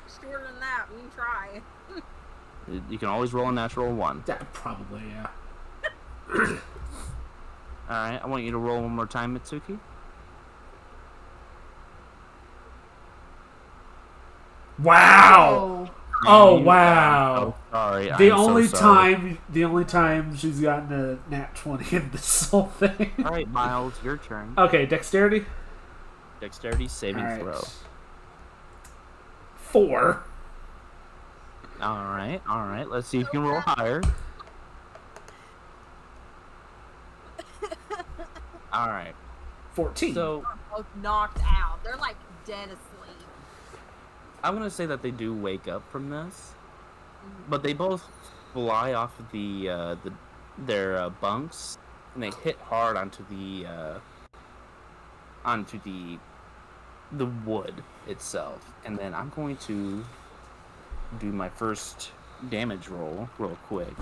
shorter than that. We can try. You can always roll a natural 1. Yeah, probably, yeah. Alright, I want you to roll one more time, Mitsuki. Wow! Oh, wow. Oh, sorry. The I'm only so sorry. time she's gotten a nat 20 in this whole thing. Alright, Miles, your turn. Okay, dexterity? Dexterity saving Alright. throw. 4. Alright. Let's see if you can roll higher. Alright. 14. So, Both knocked out. They're like dead asleep. I'm gonna say that they do wake up from this, but they both fly off of their bunks, and they hit hard onto the wood itself. And then I'm going to do my first damage roll real quick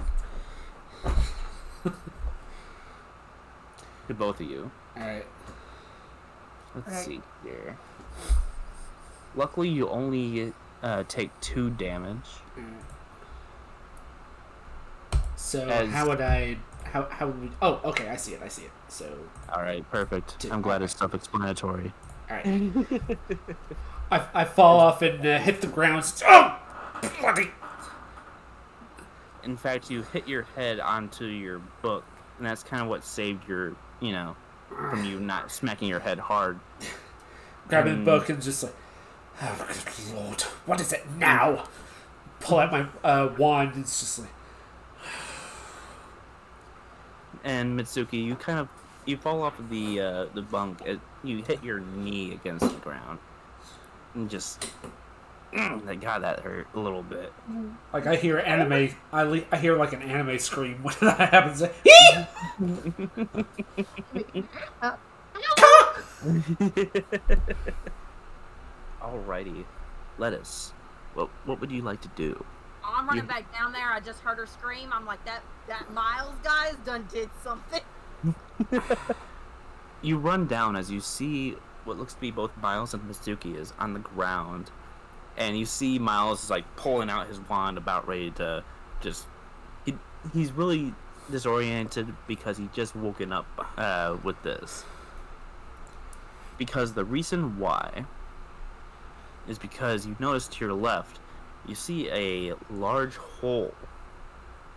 to both of you. Alright. Let's see here. Luckily, you only take 2 damage. So, As- how would I... How would we... Oh, okay, I see it. So, Alright, perfect. I'm glad it's self-explanatory. alright. I fall off and hit the ground. Oh! Bloody... In fact, you hit your head onto your book, and that's kind of what saved your, from you not smacking your head hard. Grabbing the book and just like... Oh, good lord. What is it now? Pull out my wand. It's just like... And Mitsuki, you fall off of the bunk. You hit your knee against the ground, and just God, that hurt a little bit. Like I hear anime. I hear like an anime scream when that happens. Alrighty, Lettuce. What would you like to do? I'm running back down there. I just heard her scream. I'm like, that Miles guy's done did something. You run down as you see what looks to be both Miles and Mitsuki is on the ground, and you see Miles is like pulling out his wand, about ready to just. He's really disoriented because he just woken up with this. Because the reason why is because you notice to your left, you see a large hole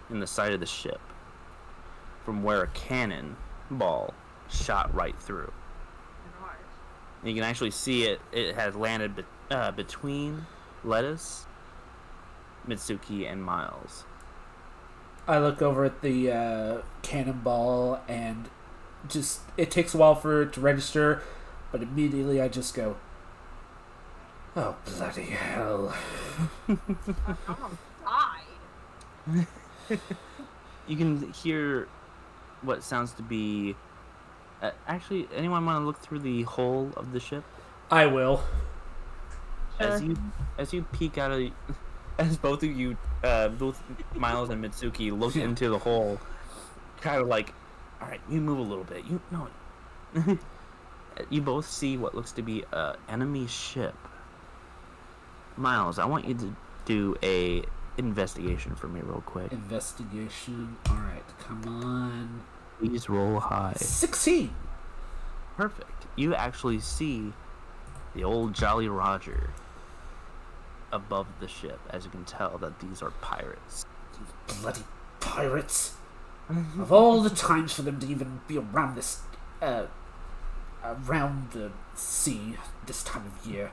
in the side of the ship from where a cannon ball shot right through. And you can actually see it has landed between Lettuce, Mitsuki, and Miles. I look over at the cannonball and just it takes a while for it to register, but immediately I just go, "Oh bloody hell!" I almost died. You can hear what sounds to be. Actually, anyone want to look through the hull of the ship? I will. Sure. As you peek out of, as both of you, both Miles and Mitsuki look into the hole, kind of like, all right, you move a little bit. You know, you both see what looks to be a enemy ship. Miles, I want you to do a investigation for me real quick. Investigation. All right, come on. Please roll high. 16. Perfect. You actually see the old Jolly Roger above the ship, as you can tell that these are pirates. Bloody pirates. Of all the times for them to even be around this, around the sea this time of year.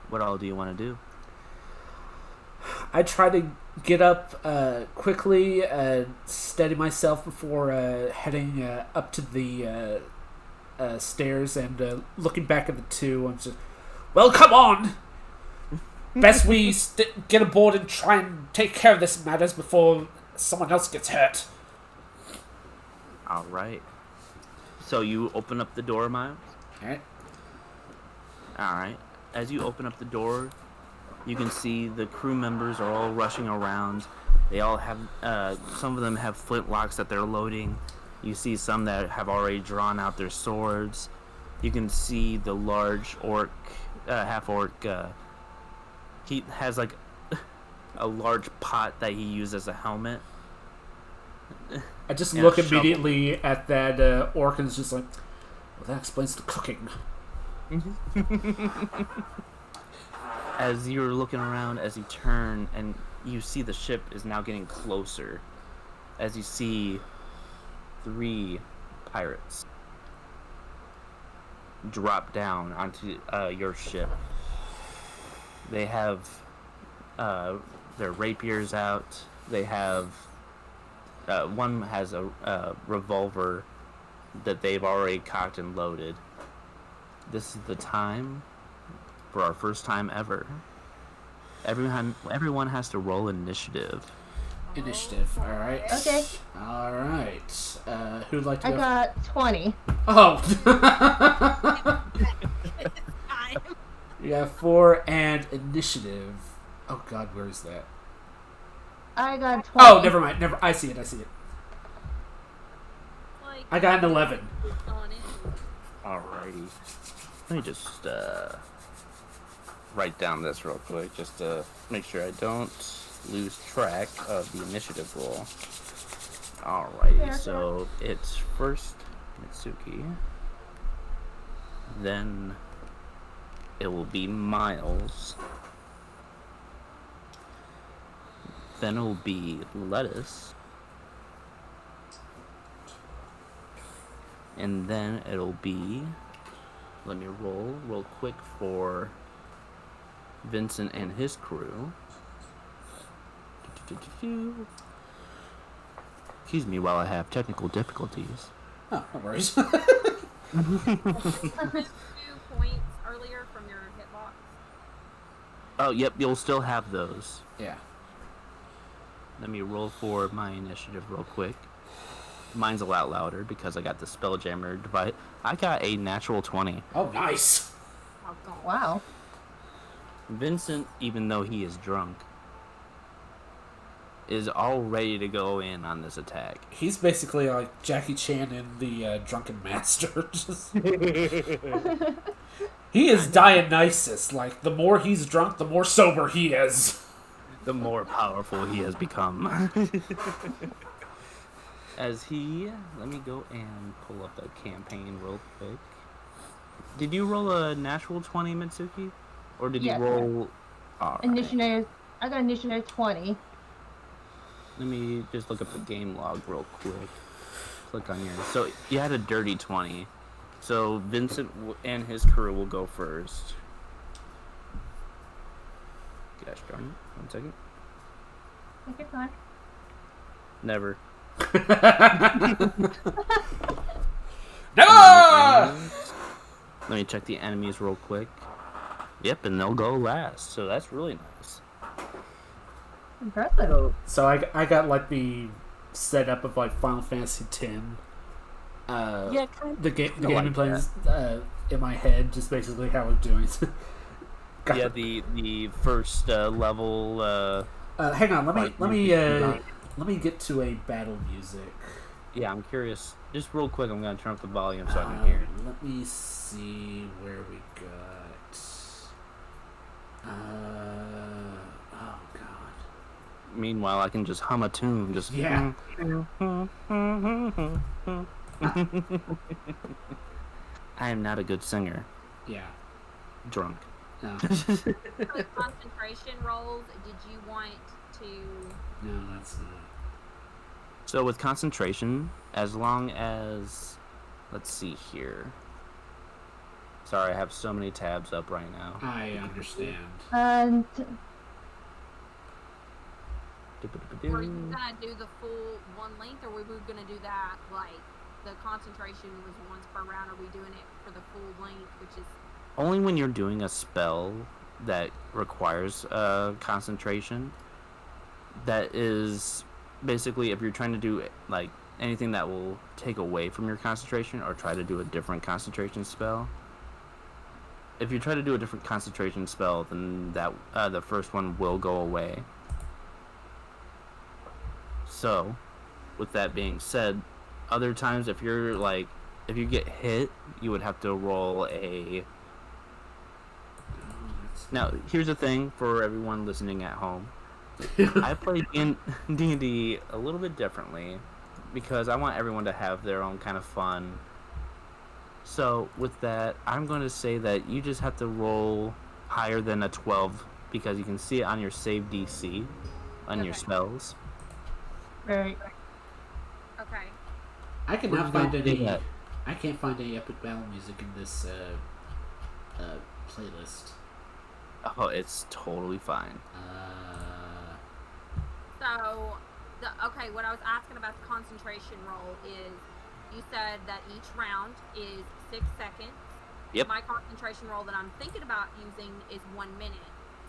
What all do you want to do? I try to get up quickly, steady myself before heading up to the stairs and looking back at the two. I'm just, well, come on! Best we get aboard and try and take care of this matters before someone else gets hurt. All right. So you open up the door, Miles? Alright. All right. As you open up the door, you can see the crew members are all rushing around. They all have, some of them have flintlocks that they're loading. You see some that have already drawn out their swords. You can see the large orc, half-orc, he has like a large pot that he used as a helmet. I just And look a shovel. immediately at that orc and it's just like, well, that explains the cooking. As you're looking around, as you turn and you see the ship is now getting closer, as you see 3 pirates drop down onto your ship. They have their rapiers out. They have one has a revolver that they've already cocked and loaded. This is the time for our first time ever. Everyone has to roll initiative. Initiative, alright. Okay. Alright. Who'd like to I go? got 20. Oh! Time. You got 4 and initiative. Oh god, where is that? I got 20. Oh, never mind. I see it. Like, I got an 11. on it. Alrighty. Let me just write down this real quick, just to make sure I don't lose track of the initiative roll. Alrighty, Fair, so it's first Mitsuki, then it will be Miles, then it will be Lettuce, and then it'll be, let me roll real quick for Vincent and his crew. Excuse me while I have technical difficulties. Oh, no worries. 2 points earlier from your hitbox. Oh, yep, you'll still have those. Yeah. Let me roll for my initiative real quick. Mine's a lot louder because I got the Spelljammer device. I got a natural 20. Oh, nice. Oh, God. Wow. Vincent, even though he is drunk, is all ready to go in on this attack. He's basically like Jackie Chan in the Drunken Master. He is Dionysus. Like, the more he's drunk, the more sober he is. The more powerful he has become. As he... Let me go and pull up the campaign real quick. Did you roll a natural 20, Mitsuki? Or did Yeah. you roll... All right. Initiative. I got initiative 20. Let me just look up the game log real quick. Click on yours. So you had a dirty 20. So Vincent and his crew will go first. Gosh darn it. 1 second. Take your time. Never. No! Let me check the enemies real quick. Yep, and they'll go last. So that's really nice. Impressive. So I got like the setup of like Final Fantasy X. Yeah, The game like I'm playing is, in my head, just basically how I'm doing. Got yeah, the- the first level. hang on, like, let me get to a battle music. Yeah, I'm curious. Just real quick, I'm gonna turn up the volume so I can hear. Let me see where we got. Oh god. Meanwhile, I can just hum a tune. Just Yeah. I am not a good singer. Yeah. Drunk. No. For the concentration rolls, did you want to? No, that's not. So with concentration, as long as, let's see here. Sorry, I have so many tabs up right now. I understand. And Were you gonna do the full one length, or were we gonna do that like the concentration was once per round? Are we doing it for the full length, which is Only when you're doing a spell that requires concentration. That is basically if you're trying to do like anything that will take away from your concentration or try to do a different concentration spell. If you try to do a different concentration spell, then that the first one will go away. So, with that being said, other times if you get hit, you would have to roll a. Now, here's the thing for everyone listening at home. I play D&D a little bit differently because I want everyone to have their own kind of fun. So, with that, I'm going to say that you just have to roll higher than a 12 because you can see it on your save DC on your Okay. spells. very okay? I We're cannot gonna find do any. that. I can't find any epic battle music in this playlist. Oh, it's totally fine. So, what I was asking about the concentration roll is, you said that each round is 6 seconds. Yep. My concentration roll that I'm thinking about using is 1 minute,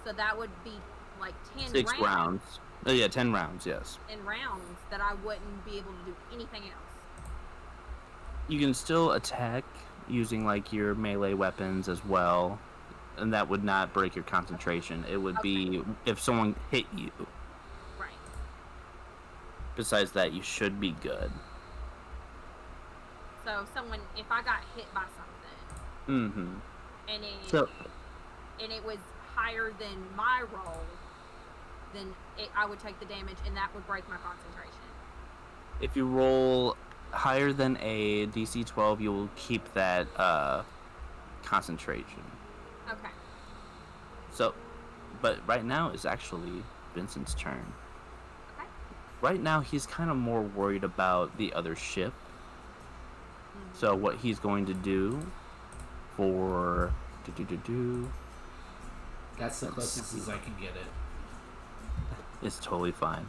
so that would be like 10 6 rounds. Oh, yeah, 10 rounds, yes. in rounds that I wouldn't be able to do anything else. You can still attack using like your melee weapons as well, and that would not break your concentration. It would be if someone hit you. Right. Besides that, you should be good. So if I got hit by something Mm-hmm. and it was higher than my roll, then I would take the damage, and that would break my concentration. If you roll higher than a DC 12, you will keep that concentration. Okay. So, but right now is actually Vincent's turn. Okay. Right now, he's kind of more worried about the other ship. So what he's going to do for That's the closest as I can get it. is totally fine.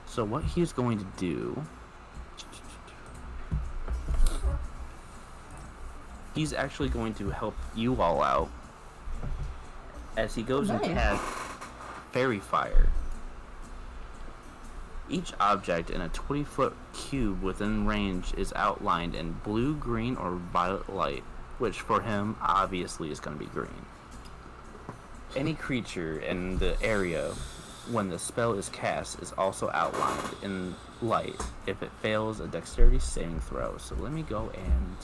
So what he's going to do, he's actually going to help you all out as he goes and Nice. casts Fairy Fire. Each object in a 20-foot cube within range is outlined in blue, green, or violet light, which for him obviously is going to be green. Any creature in the area when the spell is cast is also outlined in light if it fails a dexterity saving throw. So let me go and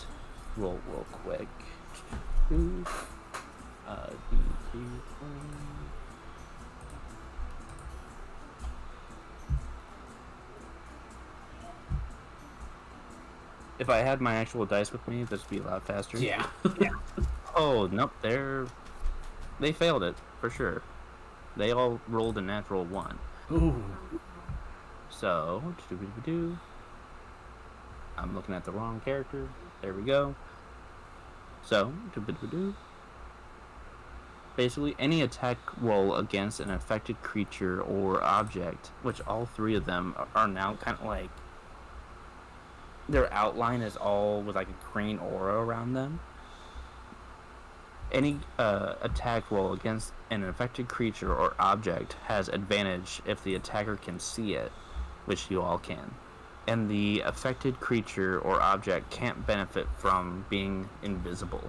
roll real quick. If I had my actual dice with me, this would be a lot faster. Yeah. Oh, nope, they failed it, for sure. They all rolled a natural 1. Ooh. So, I'm looking at the wrong character. There we go. So, basically, any attack roll against an affected creature or object, which all 3 of them are now kind of like, their outline is all with like a green aura around them. Any attack roll against an affected creature or object has advantage if the attacker can see it, which you all can. And the affected creature or object can't benefit from being invisible.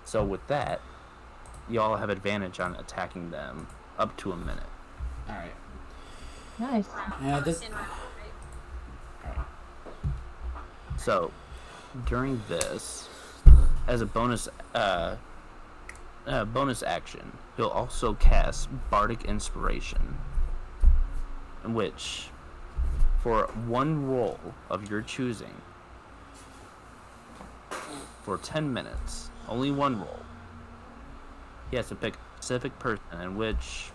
So with that, you all have advantage on attacking them up to a minute. All right. Nice. Yeah, this. In right. So during this, as a bonus action, you'll also cast Bardic Inspiration, in which, for one roll of your choosing, for 10 minutes, only one roll, he has to pick a specific person, in which,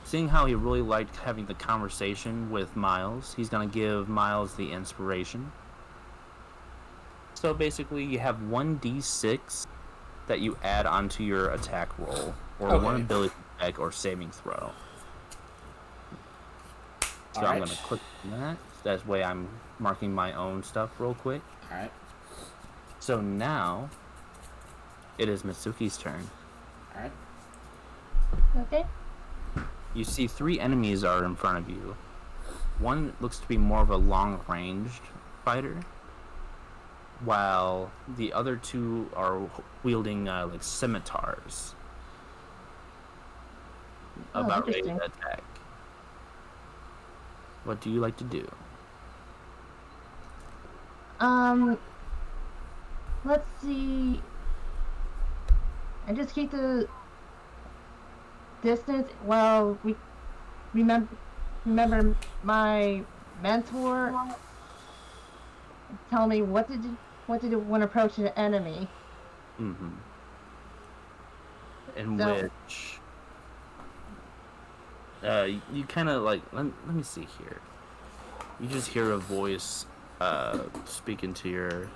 seeing how he really liked having the conversation with Miles, he's going to give Miles the inspiration. So basically, you have 1d6 that you add onto your attack roll, or one ability check or saving throw. So I'm going to click on that. That's the way I'm marking my own stuff real quick. Alright. So now, it is Mitsuki's turn. Alright. Okay. You see 3 enemies are in front of you. One looks to be more of a long-ranged fighter, while the other 2 are wielding like scimitars. About ready to attack. What do you like to do? Let's see. I just keep the distance while we remember my mentor tell me what to do when approaching an enemy. Mm-hmm. In So, which you kind of like let me see here. You just hear a voice speaking to your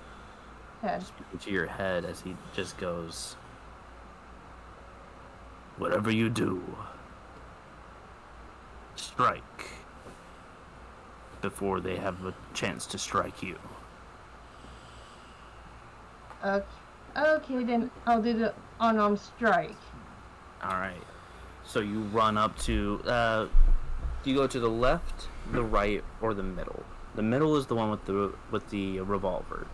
head as he just goes, "Whatever you do, strike before they have a chance to strike you." Okay, then I'll do the unarmed strike. Alright. So you run up to... do you go to the left, the right, or the middle? The middle is the one with the revolver.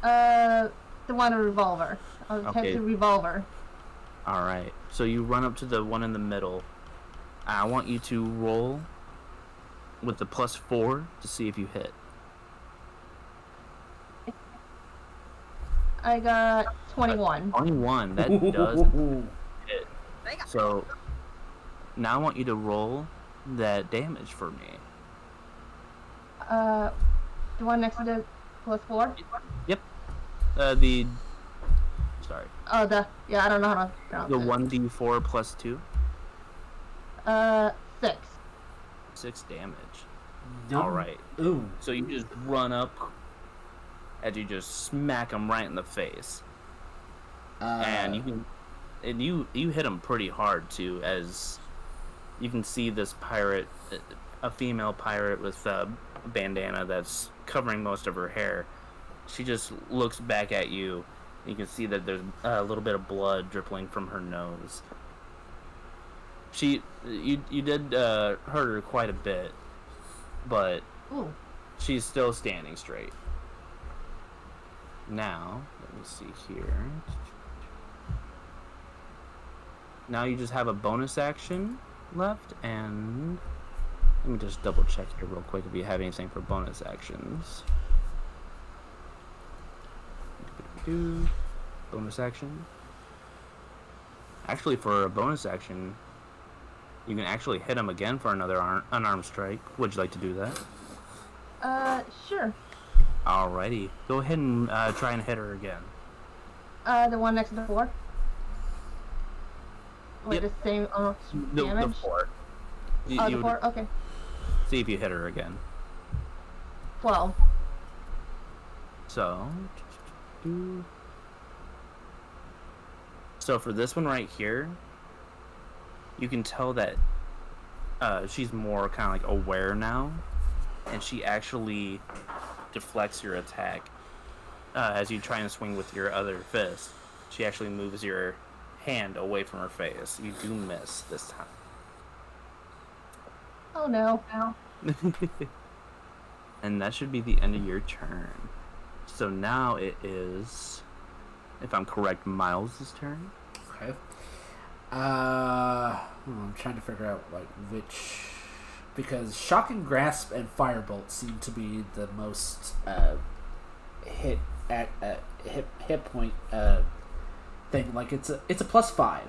The one with revolver. I'll take the revolver. Alright. So you run up to the one in the middle. I want you to roll with the +4 to see if you hit. I got 21. 21. That does hit. So now I want you to roll that damage for me. The one next to the +4? Yep. Sorry. Oh, yeah, I don't know how to pronounce The it. 1d4 +2? 6. 6 damage. Nope. Alright. Ooh. So you just run up and you just smack him right in the face. And you hit him pretty hard too, as you can see this pirate, a female pirate with a bandana that's covering most of her hair. She just looks back at you. You can see that there's a little bit of blood dripping from her nose. You did hurt her quite a bit, but Ooh. she's still standing straight. Now, let me see here. Now you just have a bonus action left, and let me just double check here real quick if you have anything for bonus actions. Bonus action. Actually, for a bonus action, you can actually hit him again for another unarmed strike. Would you like to do that? Sure. Alrighty. Go ahead and try and hit her again. The one next to the 4? With Yep. the same damage? The 4. The 4? Okay. See if you hit her again. 12. So for this one right here, you can tell that she's more kind of like aware now, and she actually deflects your attack as you try and swing with your other fist, she actually moves your hand away from her face. You do miss this time. Oh no. And that should be the end of your turn. So now it is, if I'm correct, Miles' turn. Okay. I'm trying to figure out like which, because Shocking Grasp and Firebolt seem to be the most hit point thing. Like it's a +5.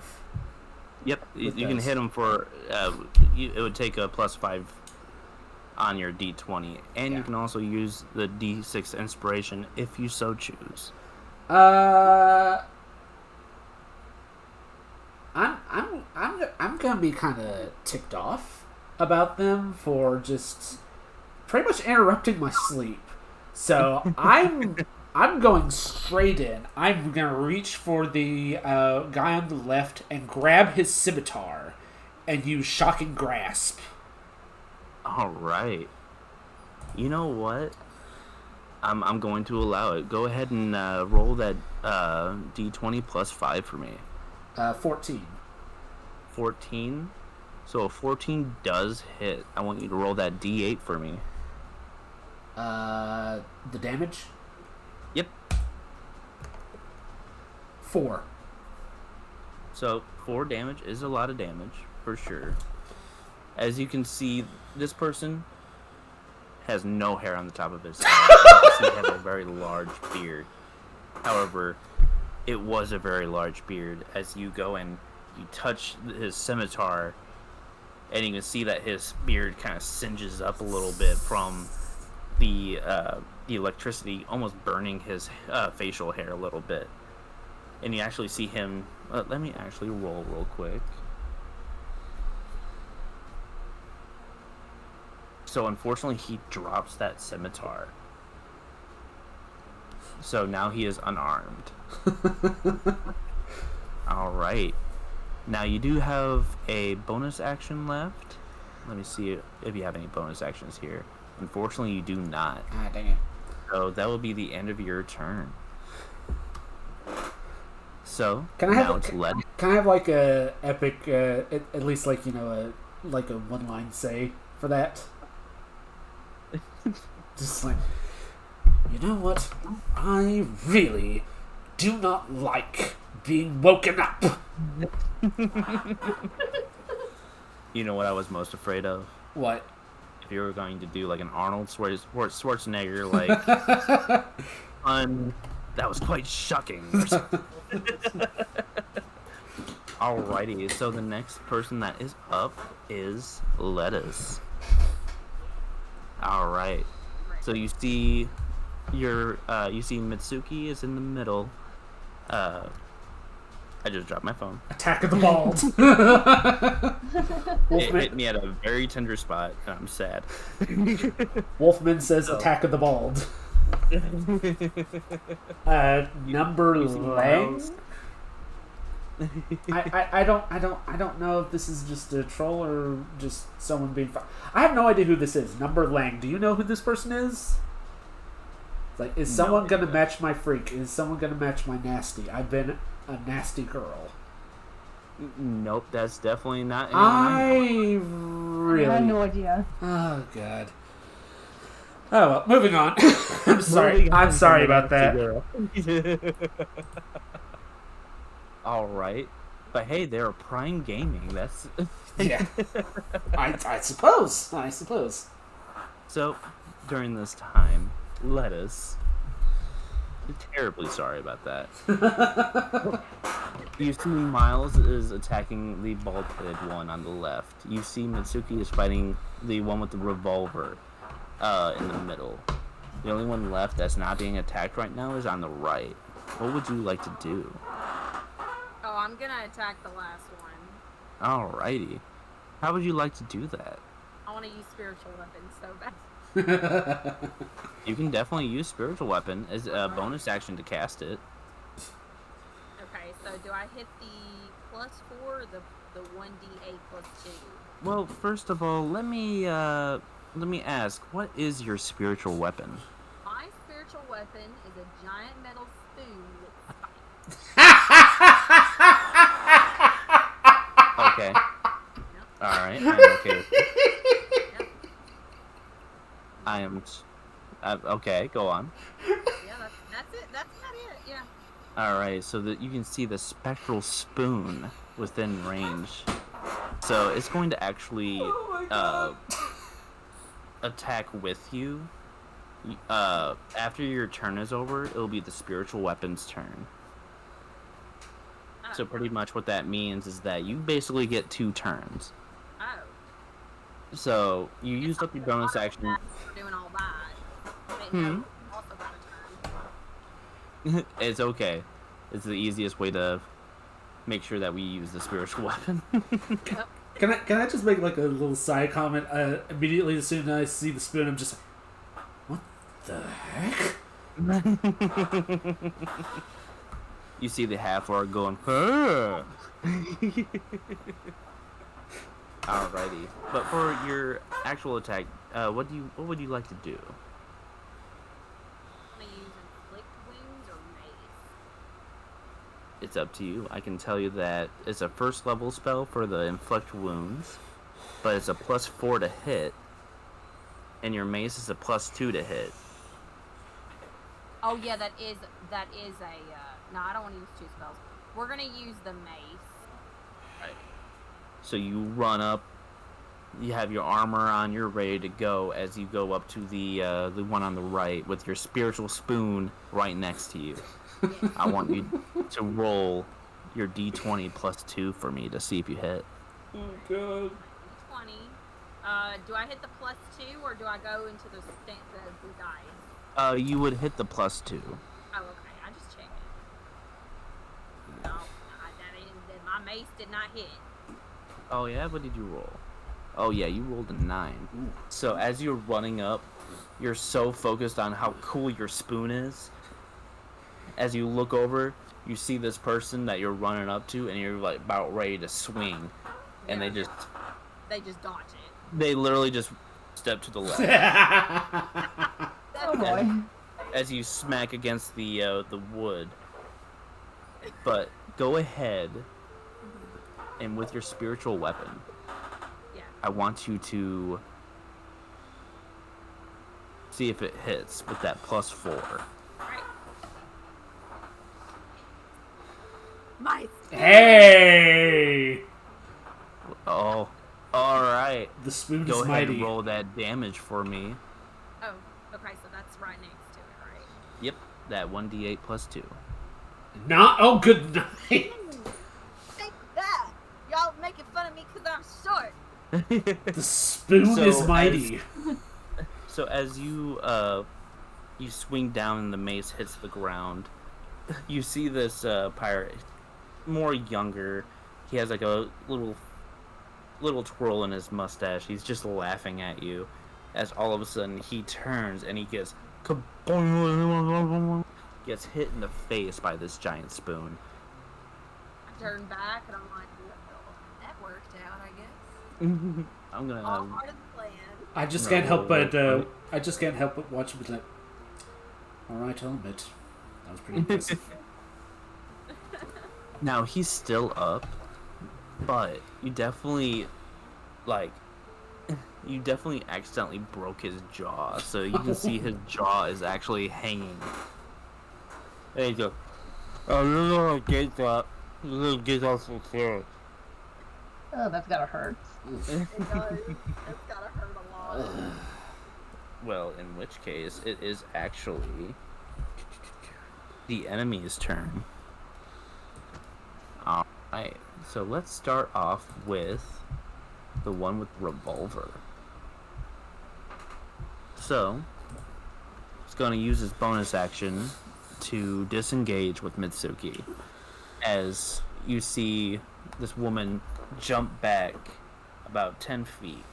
Yep, you can hit them for. It would take a +5 on your D20, and you can also use the D6 inspiration if you so choose. I'm gonna be kind of ticked off about them for just pretty much interrupting my sleep. So I'm going straight in. I'm gonna reach for the guy on the left and grab his scimitar and use Shocking Grasp. All right. You know what? I'm going to allow it. Go ahead and roll that D20 +5 for me. 14. 14. So a 14 does hit. I want you to roll that D8 for me. The damage? Yep. 4. So 4 damage is a lot of damage for sure. As you can see, this person has no hair on the top of his head. He has a very large beard. However, it was a very large beard. As you go and you touch his scimitar, and you can see that his beard kind of singes up a little bit from the electricity, almost burning his facial hair a little bit. And you actually see him. Let me actually roll real quick. So unfortunately, he drops that scimitar. So now he is unarmed. All right. Now you do have a bonus action left. Let me see if you have any bonus actions here. Unfortunately, you do not. Ah, dang it. So that will be the end of your turn. So Can I now have it's led. Can I have like a epic, at least like like a one-line say for that? Just like, you know what? I really do not like being woken up. You know what I was most afraid of? What? If you were going to do like an Arnold Schwarzenegger, like, that was quite shocking. Alrighty, so the next person that is up is Lettuce. Alright, so you see Mitsuki is in the middle. I just dropped my phone. Attack of the Bald. It hit me at a very tender spot, and I'm sad. Wolfman says Attack of the Bald. Number Lang. I don't know if this is just a troll or just someone being fun. I have no idea who this is. Number Lang. Do you know who this person is? It's like, is someone gonna match my freak? Is someone gonna match my nasty? I've been a nasty girl. Nope, that's definitely not. I really. I have no idea. Oh god. Oh well, moving on. I'm sorry. I'm sorry about that. All right, but hey, they're Prime Gaming. That's Yeah. I suppose. I suppose. So during this time, Lettuce. I'm terribly sorry about that. You see Miles is attacking the bald-headed one on the left. You see Mitsuki is fighting the one with the revolver in the middle. The only one left that's not being attacked right now is on the right. What would you like to do? Oh, I'm gonna attack the last one. Alrighty. How would you like to do that? I want to use spiritual weapons so bad. You can definitely use spiritual weapon as a bonus action to cast it. Okay, so do I hit the +4 or the 1d8 +2? Well, first of all, let me ask, what is your spiritual weapon? My spiritual spiritual weapon is a giant metal spoon with spikes. Okay. Yep. Alright, I'm okay with it. Yep. I am... okay, go on. Yeah, that's it. That's about it. Yeah. Alright, so that you can see the spectral spoon within range. So it's going to actually attack with you. After your turn is over, it'll be the spiritual weapon's turn. Oh. So pretty much what that means is that you basically get 2 turns. Oh. So you used up your bonus action. We're doing all that. I didn't know we also got a turn. It's okay. It's the easiest way to make sure that we use the spiritual weapon. Yep. Can I just make like a little side comment? Immediately as soon as I see the spoon, I'm just like, what the heck? You see the half-orc going, huh? Alrighty. But for your actual attack, what would you like to do? I'm gonna use inflict wounds or mace. It's up to you. I can tell you that it's a first level spell for the inflict wounds, but it's a +4 to hit, and your mace is a +2 to hit. Oh yeah, that is a. No, I don't want to use 2 spells. We're gonna use the mace. Right. So you run up, you have your armor on, you're ready to go as you go up to the one on the right with your spiritual spoon right next to you. I want you to roll your d20 +2 for me to see if you hit. Oh god. 20. Do I hit the +2 or do I go into the dice? You would hit the +2. Oh, okay. I just checked it. No, my mace did not hit. Oh yeah, what did you roll? Oh yeah, you rolled a 9. Ooh. So as you're running up, you're so focused on how cool your spoon is. As you look over, you see this person that you're running up to, and you're like about ready to swing, and Yeah. they just dodge it. they literally just step to the left Oh boy. as you smack against the wood. But go ahead, and with your spiritual weapon, Yeah. I want you to see if it hits with that +4. Right. Nice. Hey! Oh, all right. The spoon Go is ahead mighty. and roll that damage for me. Oh, okay, so that's right next to it, right? Yep, that 1d8 +2. Not. Oh, good night. Take that! Y'all making fun of me because I'm short. The spoon So is mighty. So as you swing down and the mace hits the ground, you see this pirate, more younger. He has like a little twirl in his mustache. He's just laughing at you, as all of a sudden he turns and he gets hit in the face by this giant spoon. I turn back and I'm like, well, that worked out, I guess. I'm gonna. All part of the plan. I just No, can't help but well, watch him be like, alright, I'll admit. That was pretty impressive. Now he's still up, but you definitely accidentally broke his jaw, so you can see his jaw is actually hanging. There you go. Oh, you don't get that. You don't get off the chair. Oh, that's gotta hurt. It does. It's gotta hurt a lot. Well, in which case, it is actually the enemy's turn. Alright, so let's start off with the one with the revolver. So, he's going to use his bonus action to disengage with Mitsuki. As you see this woman jump back about 10 feet,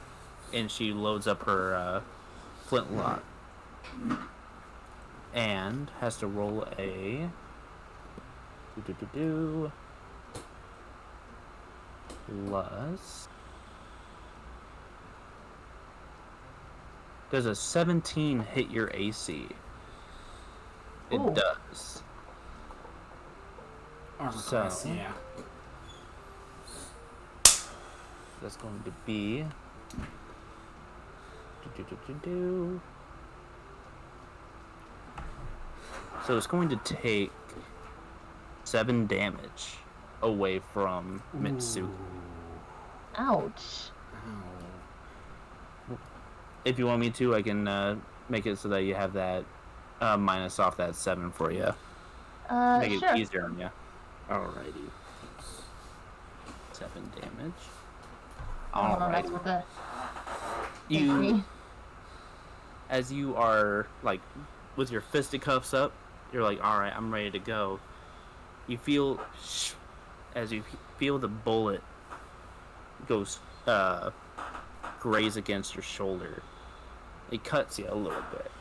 and she loads up her flintlock. And has to roll a... plus... Does a 17 hit your AC? It Ooh. does. Armor So- class, yeah. That's going to be... So it's going to take 7 damage away from Mitsuki. Ouch. If you want me to, I can make it so that you have that minus off that 7 for you. Make Sure. it easier on you. Alrighty. 7 damage. That's Alright. what the You, as you are like with your fisticuffs up, you're like, alright, I'm ready to go. You feel as you feel the bullet goes graze against your shoulder. It cuts you a little bit.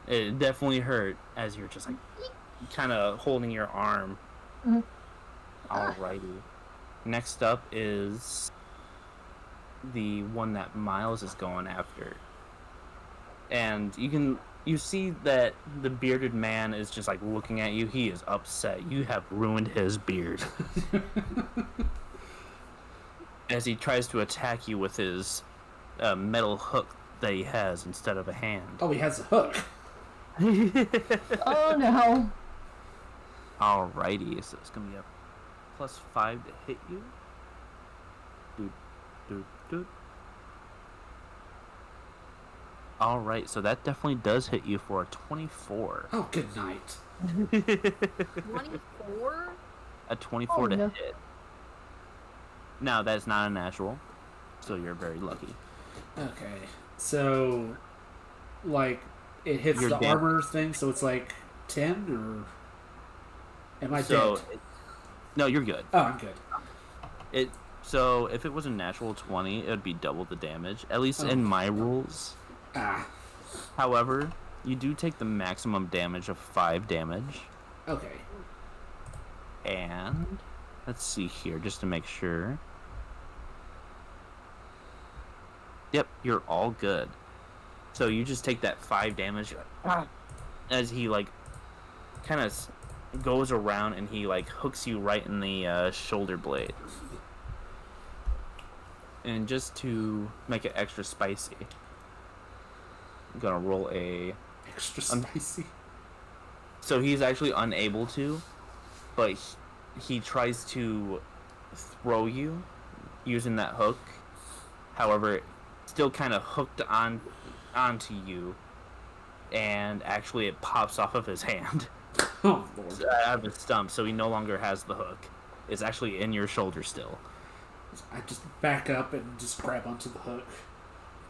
It definitely hurt as you're just like kind of holding your arm. Mhm. Alrighty. Next up is the one that Miles is going after. And you see that the bearded man is just like looking at you. He is upset. You have ruined his beard. As he tries to attack you with his metal hook that he has instead of a hand. Oh, he has a hook. Oh no. Alrighty, so it's gonna be a +5 to hit you. Doot. Alright, so that definitely does hit you for a 24. Oh, good night. 24? A 24 to no. hit. Now, that's not a natural, so you're very lucky. Okay. So, like, it hits You're the dead. armor thing, so it's like 10, or... Am I So, dead? no, you're good. Oh, I'm good. So, if it was a natural 20, it would be double the damage, at least Oh. in my rules. Ah, However, you do take the maximum damage of 5 damage. okay. And let's see here, just to make sure. Yep, you're all good. So you just take that 5 damage, you're like, as he like kind of goes around and he like hooks you right in the shoulder blade. And just to make it extra spicy, I'm gonna roll a... Extra spicy. So he's actually unable to, but he tries to throw you using that hook. However, still kind of hooked onto you, and actually it pops off of his hand, Oh, Lord. out of his stump, so he no longer has the hook. It's actually in your shoulder still. I just back up and just grab onto the hook.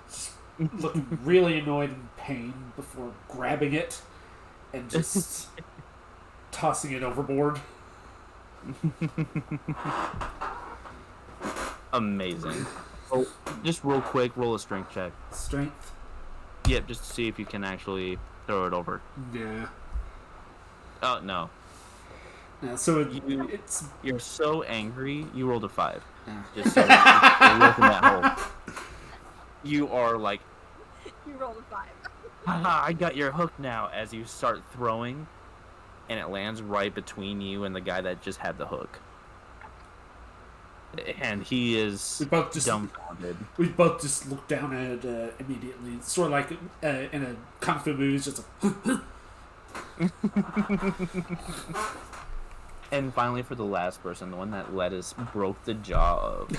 Just looking really annoyed and pain before grabbing it and just tossing it overboard. Amazing. Oh, just real quick, roll a strength check. Strength? Yep, just to see if you can actually throw it over. Nah. Oh, no. Nah, so You- it's... You're so angry, you rolled a 5. Nah. Just so you're looking that hole. You are like, You rolled a 5. haha, I got your hook now, as you start throwing, and it lands right between you and the guy that just had the hook. And he is We both just dumbfounded. we both just look down at it immediately. It's sort of like in a kung fu movie, it's just like, And finally, for the last person, the one that Lettuce broke the jaw of.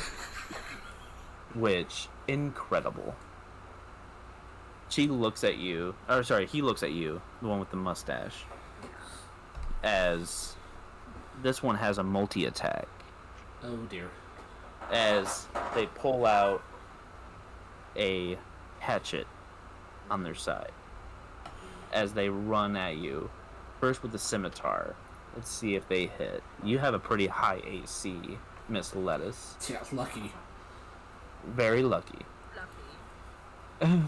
Which, incredible. She looks at you, or sorry, he looks at you, the one with the mustache, as this one has a multi-attack. oh dear. As they pull out a hatchet on their side. As they run at you. First with the scimitar. Let's see if they hit. You have a pretty high AC, Miss Lettuce. Yeah, lucky. Very lucky.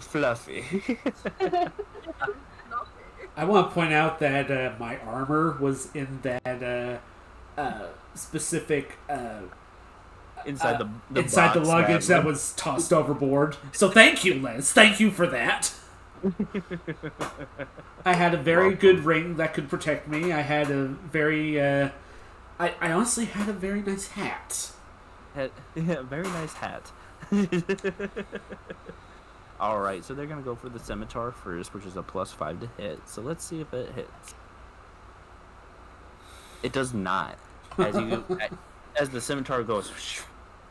Fluffy. Fluffy. Fluffy. I want to point out that my armor was in that specific Inside the inside the box luggage that was tossed overboard. So thank you, Liz. Thank you for that. I had a very good ring that could protect me. I had a very, I honestly had a very nice hat. Yeah, very nice hat. Alright, so they're going to go for the Scimitar first, which is a +5 to hit. So let's see if it hits. It does not. As the Scimitar goes,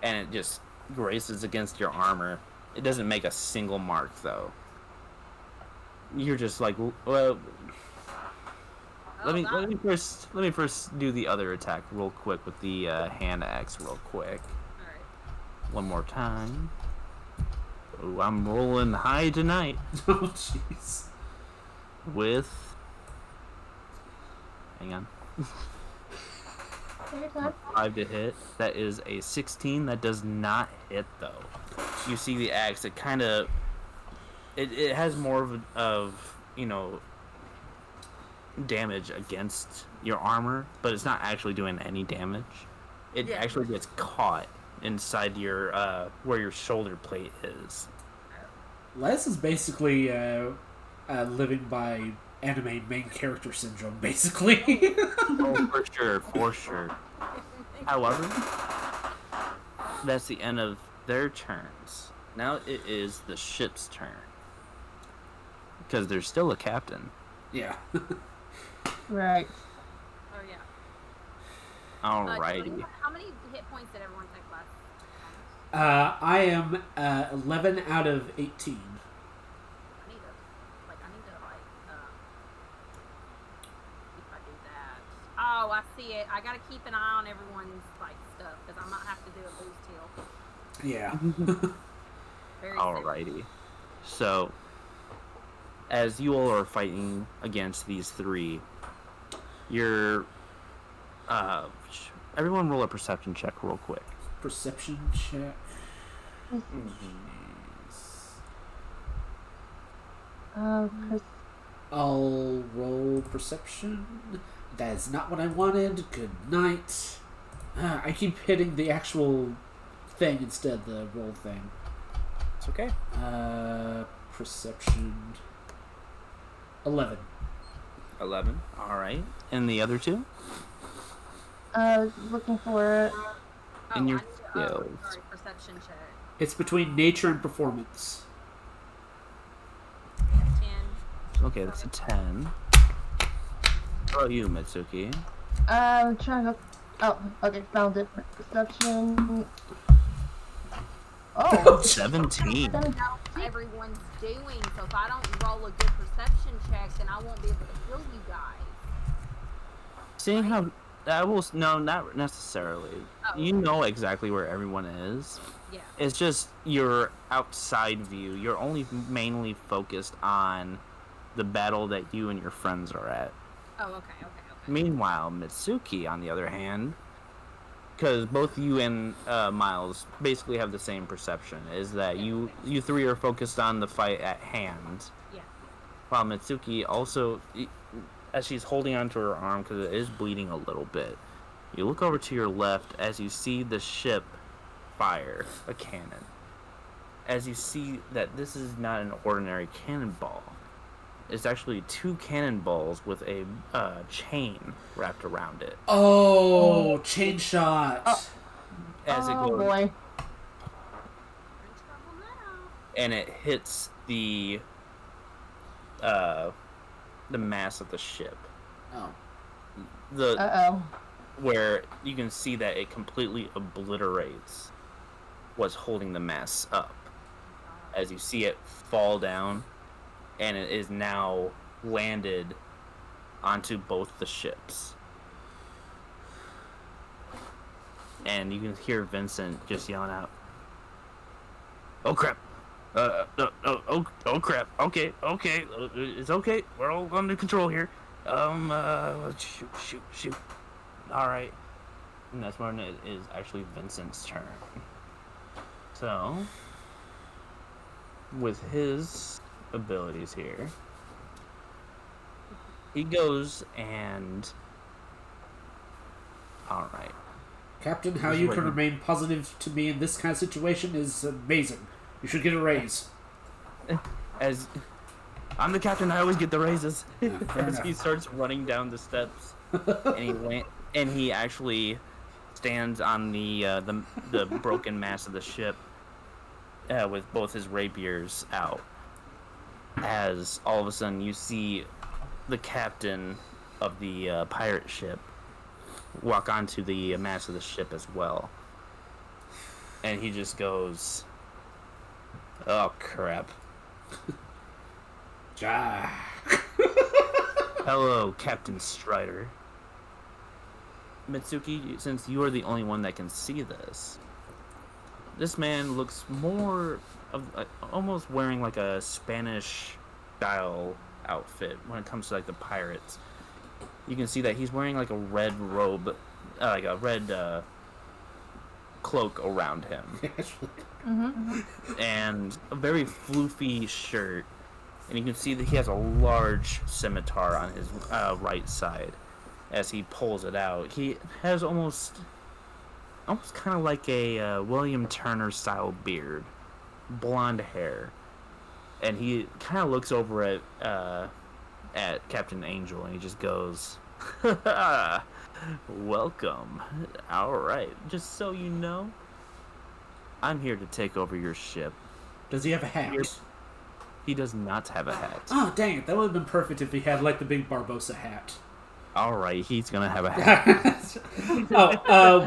and it just graces against your armor. It doesn't make a single mark, though. You're just like, well... Let me first do the other attack real quick with the hand axe real quick. Alright. One more time. Oh, I'm rolling high tonight. Oh, jeez. With... Hang on. 5 to hit. That is a 16. That does not hit, though. You see the axe, it kind of... It has more of, you know... damage against your armor, but it's not actually doing any damage. It actually gets caught inside your where your shoulder plate is. Les is basically living by anime main character syndrome, basically. Oh, for sure. However, that's the end of their turns. Now it is the ship's turn. Because there's still a captain. Yeah. Right. Oh yeah. Alrighty. How many hit points did everyone take last? I am 11 out of 18. I need to if I do that. Oh, I see it. I gotta keep an eye on everyone's stuff because I might have to do a boost heal. Yeah. Very Alrighty. So, as you all are fighting against these three, you're... everyone roll a perception check real quick. Perception check. I'll roll perception. That is not what I wanted. Good night. I keep hitting the actual thing instead of the roll thing. It's okay. Perception... 11. 11. Alright. And the other two? Looking for... In your sorry, perception check. It's between nature and performance. 10. Okay, that's a 10. How about you, Mitsuki? I'm trying to... Oh, okay, found it. Perception... Oh! 17. What everyone's doing, so if I don't roll a good perception check, then I won't be able to kill you guys. Seeing how... No, not necessarily. Oh. You know exactly where everyone is. Yeah. It's just your outside view. You're only mainly focused on the battle that you and your friends are at. Oh, okay. Meanwhile, Mitsuki, on the other hand, because both you and Miles basically have the same perception, is that you three are focused on the fight at hand. Yeah. While Mitsuki also, as she's holding onto her arm because it is bleeding a little bit, you look over to your left as you see the ship fire a cannon. As you see that this is not an ordinary cannonball. It's actually 2 cannonballs with a chain wrapped around it. Oh, chain shot. As it goes, boy. We're in trouble now. and it hits the mass of the ship. Oh. Uh-oh. Where you can see that it completely obliterates what's holding the mass up. As you see it fall down, and it is now landed onto both the ships. And you can hear Vincent just yelling out, "Oh crap! Oh crap! Okay, it's okay. We're all under control here. Shoot. All right." And that's when it is actually Vincent's turn. So, with his abilities here, he goes and... Alright. Captain, how you can remain positive to me in this kind of situation is amazing. You should get a raise. As I'm the captain. I always get the raises. fair As he enough. starts running down the steps, and he actually stands on the broken mast of the ship with both his rapiers out. As all of a sudden you see the captain of the pirate ship walk onto the mast of the ship as well, and he just goes, "Oh crap! Ja. Hello, Captain Strider." Mitsuki, since you are the only one that can see this, this man looks more of almost wearing like a Spanish style outfit when it comes to like the pirates. You can see that he's wearing like a red robe, like a red cloak around him, and a very floofy shirt. And you can see that he has a large scimitar on his right side. As he pulls it out, he has almost kind of like a William Turner style beard, blonde hair, and he kind of looks over at Captain Angel, and he just goes, "Welcome. All right, just so you know, I'm here to take over your ship." Does he have a hat? He does not have a hat. Oh, dang it. That would have been perfect if he had, like, the big Barbosa hat. All right, he's gonna have a hat.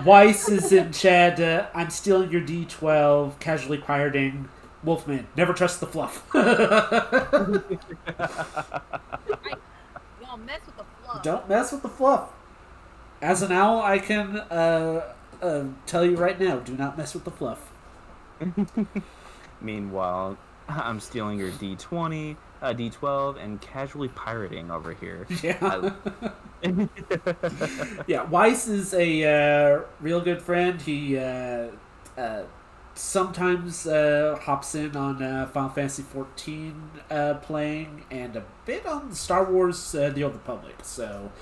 Weiss is in chat. I'm stealing your D12, casually pirating. Wolfman, never trust the fluff. Y'all mess with the fluff. Don't mess with the fluff. As an owl, I can tell you right now, do not mess with the fluff. Meanwhile, I'm stealing your D20, D12, and casually pirating over here. Yeah. Yeah, Weiss is a real good friend. He sometimes hops in on Final Fantasy XIV playing, and a bit on Star Wars The Old Republic. So,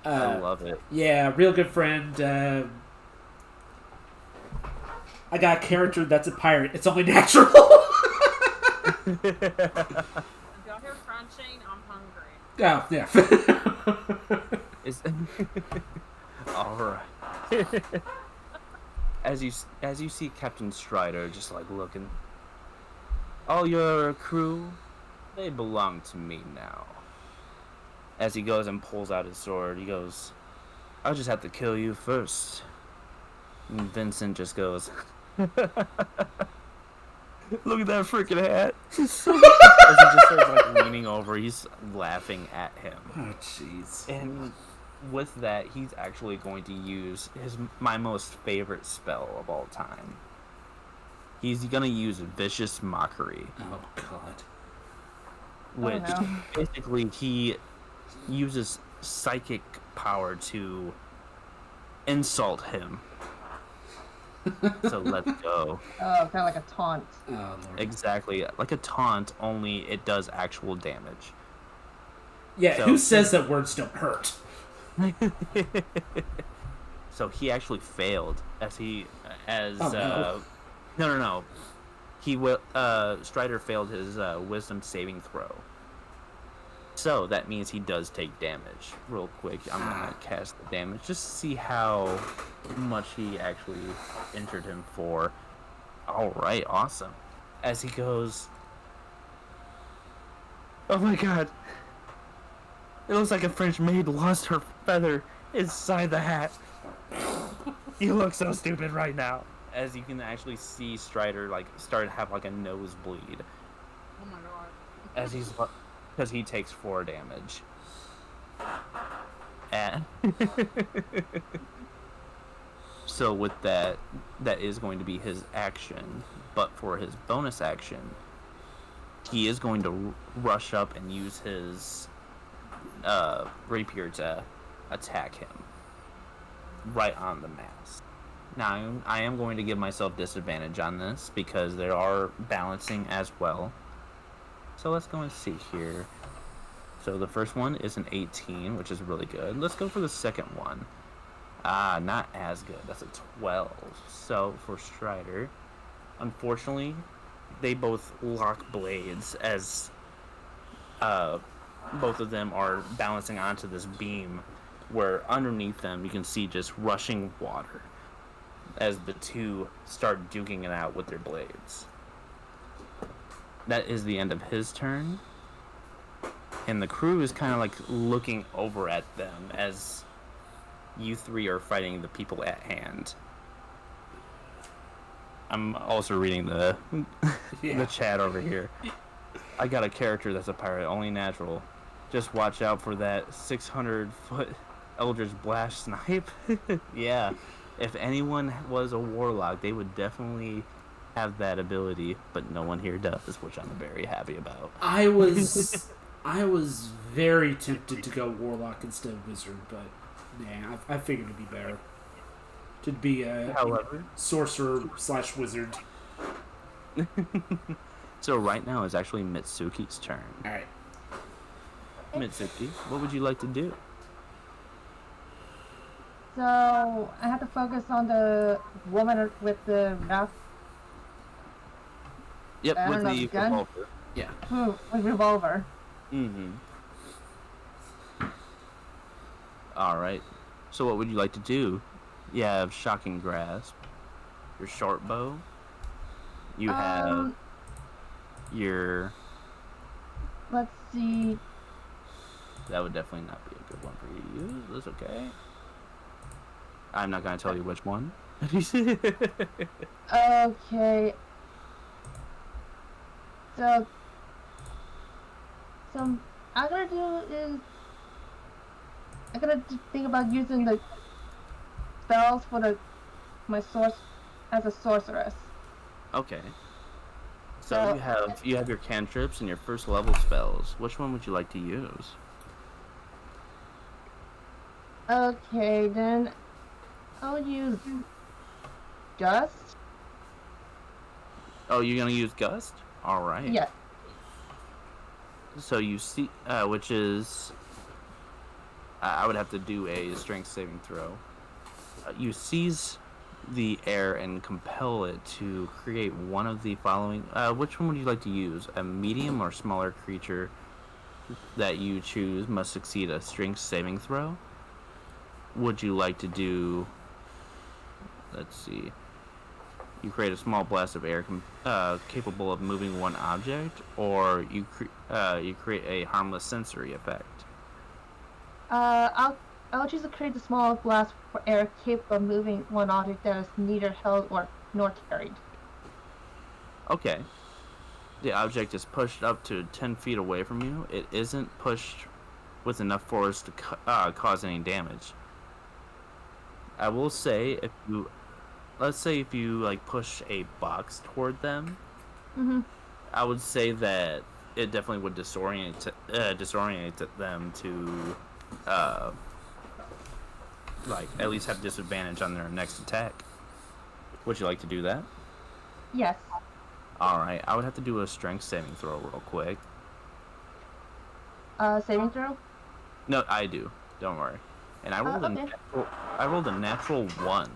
I love it. Yeah, real good friend. I got a character that's a pirate. It's only natural. If y'all hear crunching, I'm hungry. Oh, yeah. All right. As you see Captain Strider just like looking, all your crew, they belong to me now. As he goes and pulls out his sword, he goes, "I'll just have to kill you first." And Vincent just goes, "Look at that freaking hat!" As he just starts like leaning over, he's laughing at him. Oh, jeez. And with that, he's actually going to use my most favorite spell of all time. He's gonna use Vicious Mockery. Oh, God. Which no. basically he uses psychic power to insult him. So let's go. Oh, kind of like a taunt. Oh, Lord. Exactly. Like a taunt, only it does actual damage. Yeah, So- who says that words don't hurt? So he actually failed no. He Strider failed his wisdom saving throw. So that means he does take damage. Real quick, I'm gonna cast the damage just to see how much he actually injured him for. Alright, awesome. As he goes, "Oh my god. It looks like a French maid lost her feather inside the hat. You look so stupid right now." As you can actually see Strider like start to have like a nosebleed. Oh my god. As because he takes 4 damage. And so with that is going to be his action. But for his bonus action, he is going to rush up and use his rapier to attack him right on the mast. Now, I am going to give myself disadvantage on this because there are balancing as well. So let's go and see here. So the first one is an 18, which is really good. Let's go for the second one. Not as good. That's a 12. So for Strider, unfortunately, they both lock blades as both of them are balancing onto this beam where underneath them you can see just rushing water as the two start duking it out with their blades. That is the end of his turn. And the crew is kind of like looking over at them as you three are fighting the people at hand. I'm also reading the the chat over here. I got a character that's a pirate, only natural. Just watch out for that 600-foot Eldritch Blast snipe. Yeah, if anyone was a warlock, they would definitely have that ability, but no one here does, which I'm very happy about. I was very tempted to go warlock instead of wizard, but yeah, I figured it'd be better to be a sorcerer / wizard. So right now is actually Mitsuki's turn. All right. Mitsuki, what would you like to do? So I have to focus on the woman with the mouth. Yep, with the gun? revolver. Yeah. With revolver. Mm-hmm. Alright. So what would you like to do? You have Shocking Grasp, your short bow. You have your... Let's see. That would definitely not be a good one for you to use. That's okay. I'm not going to tell you which one. Okay. So I'm gonna do is I'm gonna think about using the spells for my source as a sorceress. Okay. So you have your cantrips and your first level spells. Which one would you like to use? Okay, then I'll use Gust. Oh, you're gonna use Gust? Alright. Yeah. So you see, which is... I would have to do a strength saving throw. You seize the air and compel it to create one of the following... which one would you like to use? A medium or smaller creature that you choose must succeed a strength saving throw? Would you like to do... Let's see... You create a small blast of air capable of moving one object, or you create a harmless sensory effect. I'll choose to create a small blast for air capable of moving one object that is neither held nor carried. Okay. The object is pushed up to 10 feet away from you. It isn't pushed with enough force to cause any damage. I will say, let's say if you like push a box toward them, I would say that it definitely would disorient them to like at least have disadvantage on their next attack. Would you like to do that? Yes. Alright, I would have to do a strength saving throw real quick. Saving throw? No, I do. Don't worry. And I rolled a natural 1.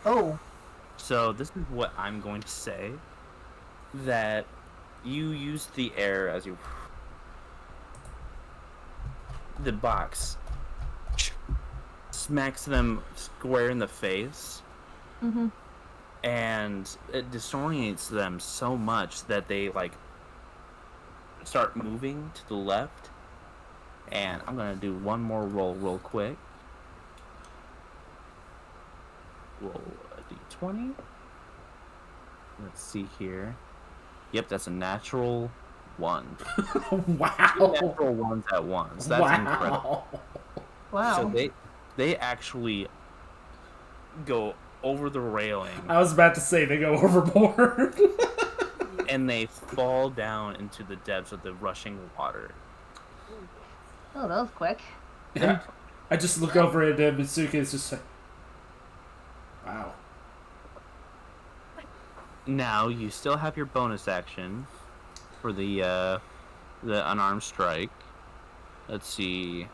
Oh. So this is what I'm going to say. That you use the air as you... The box smacks them square in the face. And it disorientates them so much that they, like, start moving to the left. And I'm going to do one more roll real quick. Roll a d20. Let's see here. Yep, that's a natural 1. Wow. 2 natural ones at once. That's incredible. Wow. So they actually go over the railing. I was about to say they go overboard. And they fall down into the depths of the rushing water. Oh, that was quick. And I just look over at Mitsuki and it's just like, wow. Now you still have your bonus action for the unarmed strike. Let's see.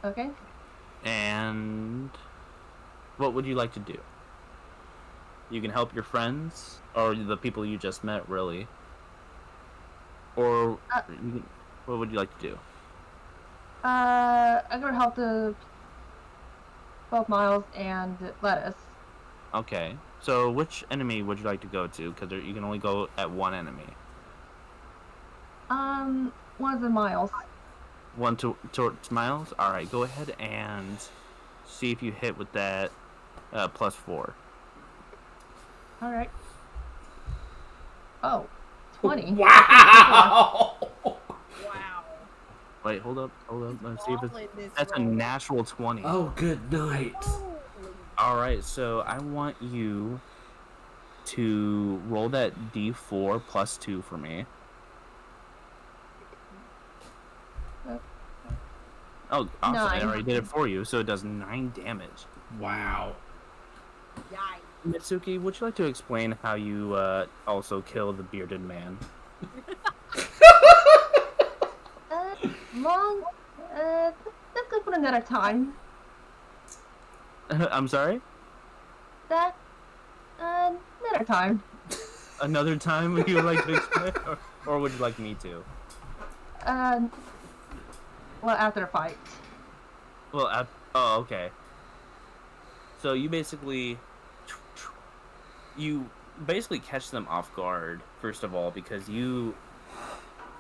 Okay. And what would you like to do? You can help your friends or the people you just met, really. Or what would you like to do? I'm gonna help the 12 miles and lettuce. Okay. So which enemy would you like to go to? Because you can only go at one enemy. One of the miles. One towards Miles? Alright, go ahead and see if you hit with that +4. Alright. Oh, 20. Wow! Wow. Wait, hold up. Let's see if All in this that's a roll. natural 20. Oh, good night. Holy Alright, so I want you to roll that D4 +2 for me. Oh, awesome. I 9. already did it for you, so it does 9 damage. Wow. yikes. Mitsuki, would you like to explain how you also kill the bearded man? Long. That's good for another time. I'm sorry? Another time. Another time you would like to explain? Or would you like me to? Well, after the fight. Well, oh, okay. So you basically catch them off guard, first of all, because you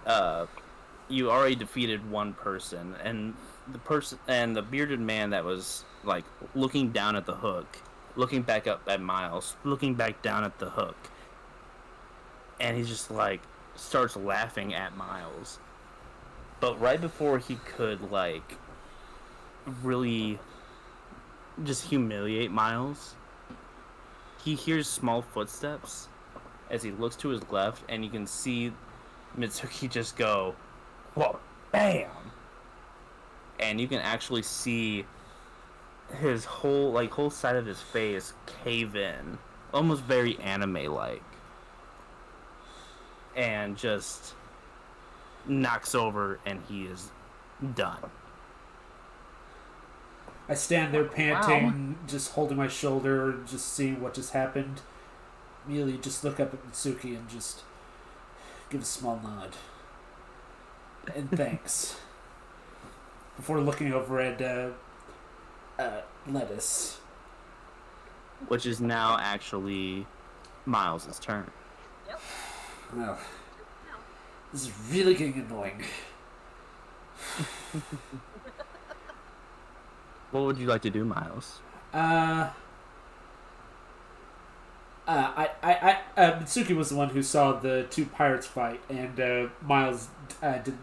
already defeated one person, and the bearded man that was like looking down at the hook, looking back up at Miles, looking back down at the hook, and he just like starts laughing at Miles. But right before he could like really just humiliate Miles, he hears small footsteps as he looks to his left, and you can see Mitsuki just go, whoa, bam! And you can actually see his whole side of his face cave in, almost very anime-like, and just knocks over, and he is done. I stand there panting, just holding my shoulder, just seeing what just happened. Immediately just look up at Mitsuki and just give a small nod. And thanks. Before looking over at Lettuce. Which is now actually Miles' turn. Yep. Well, this is really getting annoying. What would you like to do, Miles? Mitsuki was the one who saw the two pirates fight, and Miles didn't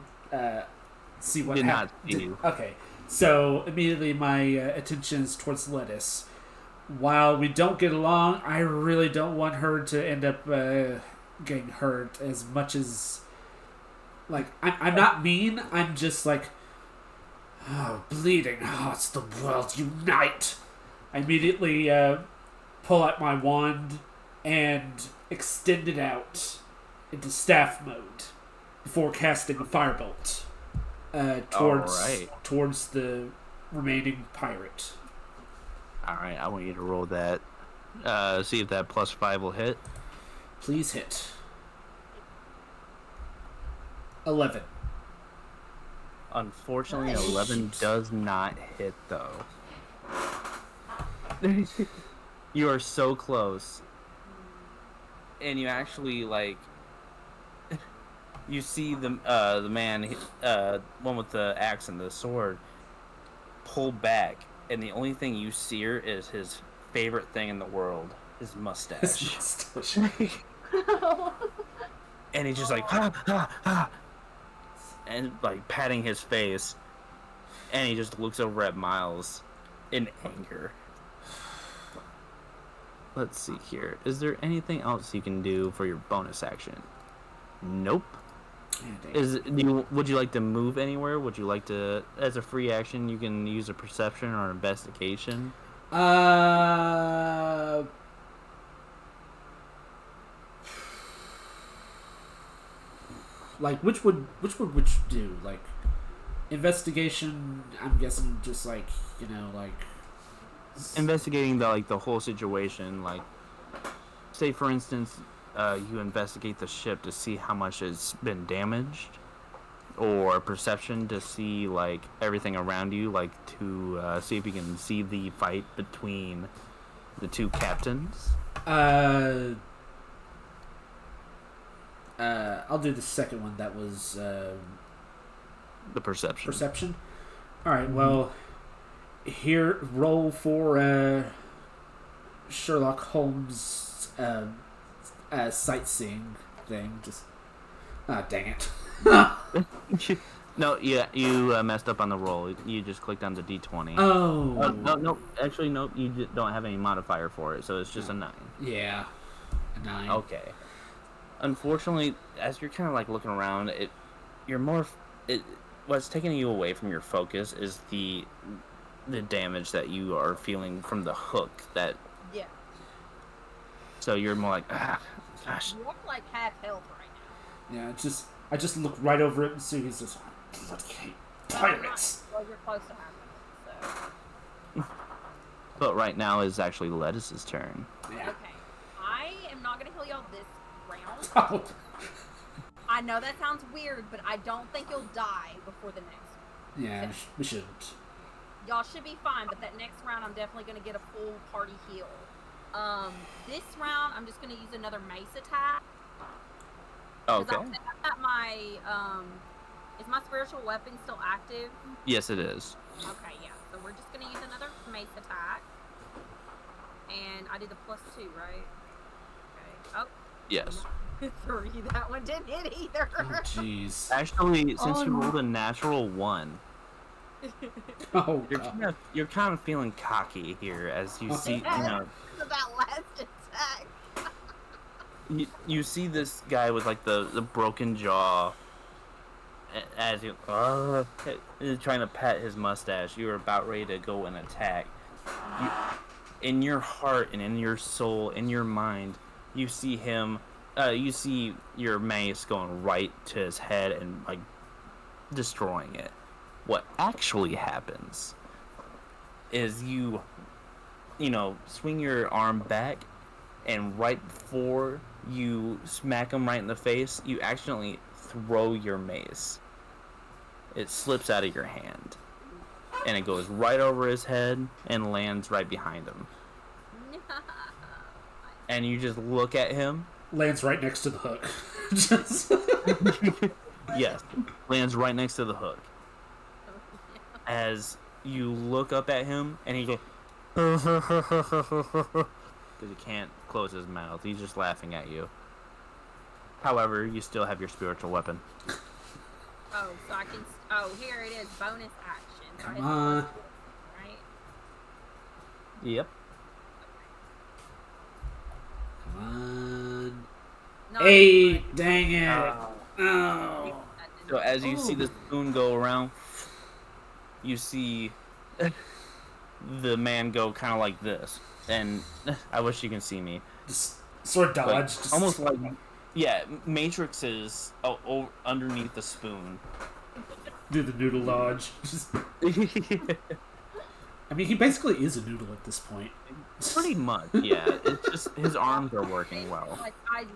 see what Did happened. not see you. Okay, so immediately my attention is towards Lettuce. While we don't get along, I really don't want her to end up getting hurt as much as... Like, I'm not mean, I'm just like... Oh, bleeding hearts, the world unite! I immediately pull out my wand and extend it out into staff mode before casting a firebolt towards the remaining pirate. Alright, I want you to roll that. See if that +5 will hit. Please hit. 11. Unfortunately, 11 does not hit, though. You are so close. And you actually, like... You see the man, one with the axe and the sword, pull back. And the only thing you see is his favorite thing in the world. His mustache. And he's just like, ha, ha, ha. And like patting his face, and he just looks over at Miles in anger. Let's see here. Is there anything else you can do for your bonus action? Nope. Would you like to move anywhere? Would you like to, as a free action, you can use a perception or investigation? Like, which would do? Like, investigation, I'm guessing just like, like... Investigating the whole situation, like, say for instance, you investigate the ship to see how much it's been damaged, or perception to see like everything around you, like to see if you can see the fight between the two captains. I'll do the second one. That was The perception. perception. All right. Well, here roll for Sherlock Holmes sightseeing thing. Just dang it. No, yeah, you messed up on the roll. You just clicked on the D20. Oh. No. Actually, no. You don't have any modifier for it, so it's just a 9. Yeah. A 9. Okay. Unfortunately, as you're kind of like looking around, what's taking you away from your focus is the damage that you are feeling from the hook. Yeah. So you're more like, gosh. You're like half health right now. Yeah. I just look right over it and see he's just bloody pirates. Well, you're close to half health, so. But right now is actually Lettuce's turn. Yeah. Okay. I am not gonna heal y'all this round. Oh. I know that sounds weird, but I don't think you'll die before the next one. Yeah. We shouldn't. Y'all should be fine, but that next round I'm definitely gonna get a full party heal. This round I'm just gonna use another mace attack. Okay. I've got my is my spiritual weapon still active? Yes, it is. Okay, yeah. So we're just gonna use another mace attack. And I did the +2, right? Okay. Oh. Yes. 3. That one didn't hit either. Oh, jeez. Actually, since you rolled a natural 1, Oh, you're kind of feeling cocky here as you see, That last attack. you see this guy with like the broken jaw as you trying to pat his mustache. You're about ready to go and attack. In your heart and in your soul, in your mind, you see him. You see your mace going right to his head and like destroying it. What actually happens is you swing your arm back, and right before you smack him right in the face, you accidentally throw your mace. It slips out of your hand, and it goes right over his head and lands right behind him. And you just look at him. Lands right next to the hook. Just... Yes, lands right next to the hook. As you look up at him, and he goes, because he can't close his mouth. He's just laughing at you. However, you still have your spiritual weapon. Oh, so I can. Oh, here it is. Bonus action. So Come on. Right? Yep. Come on. No, 8. Dang it. Oh. So as you see the spoon go around, you see the man go kind of like this. And I wish you can see me. Just sort of dodge. Like, just... almost like, yeah, Matrix is underneath the spoon. Do the noodle dodge. Just... I mean, he basically is a noodle at this point. Pretty much, yeah. It's just his arms are working well. Like I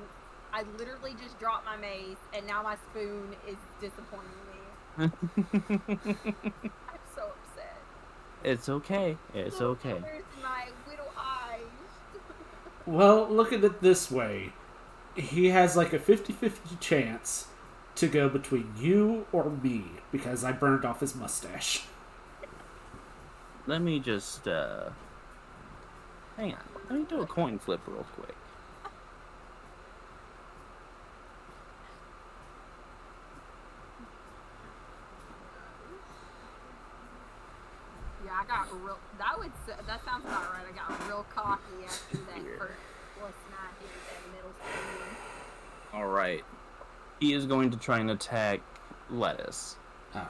literally just dropped my mace, and now my spoon is disappointing me. I'm so upset. It's okay. It's okay. Where's my little eyes? Well, look at it this way. He has like a 50-50 chance to go between you or me, because I burned off his mustache. Let me just, hang on. Let me do a coin flip real quick. Yeah, I got real. That sounds about right. I got real cocky after that first +9 hit that middle spoon. Alright. He is going to try and attack Lettuce. Oh.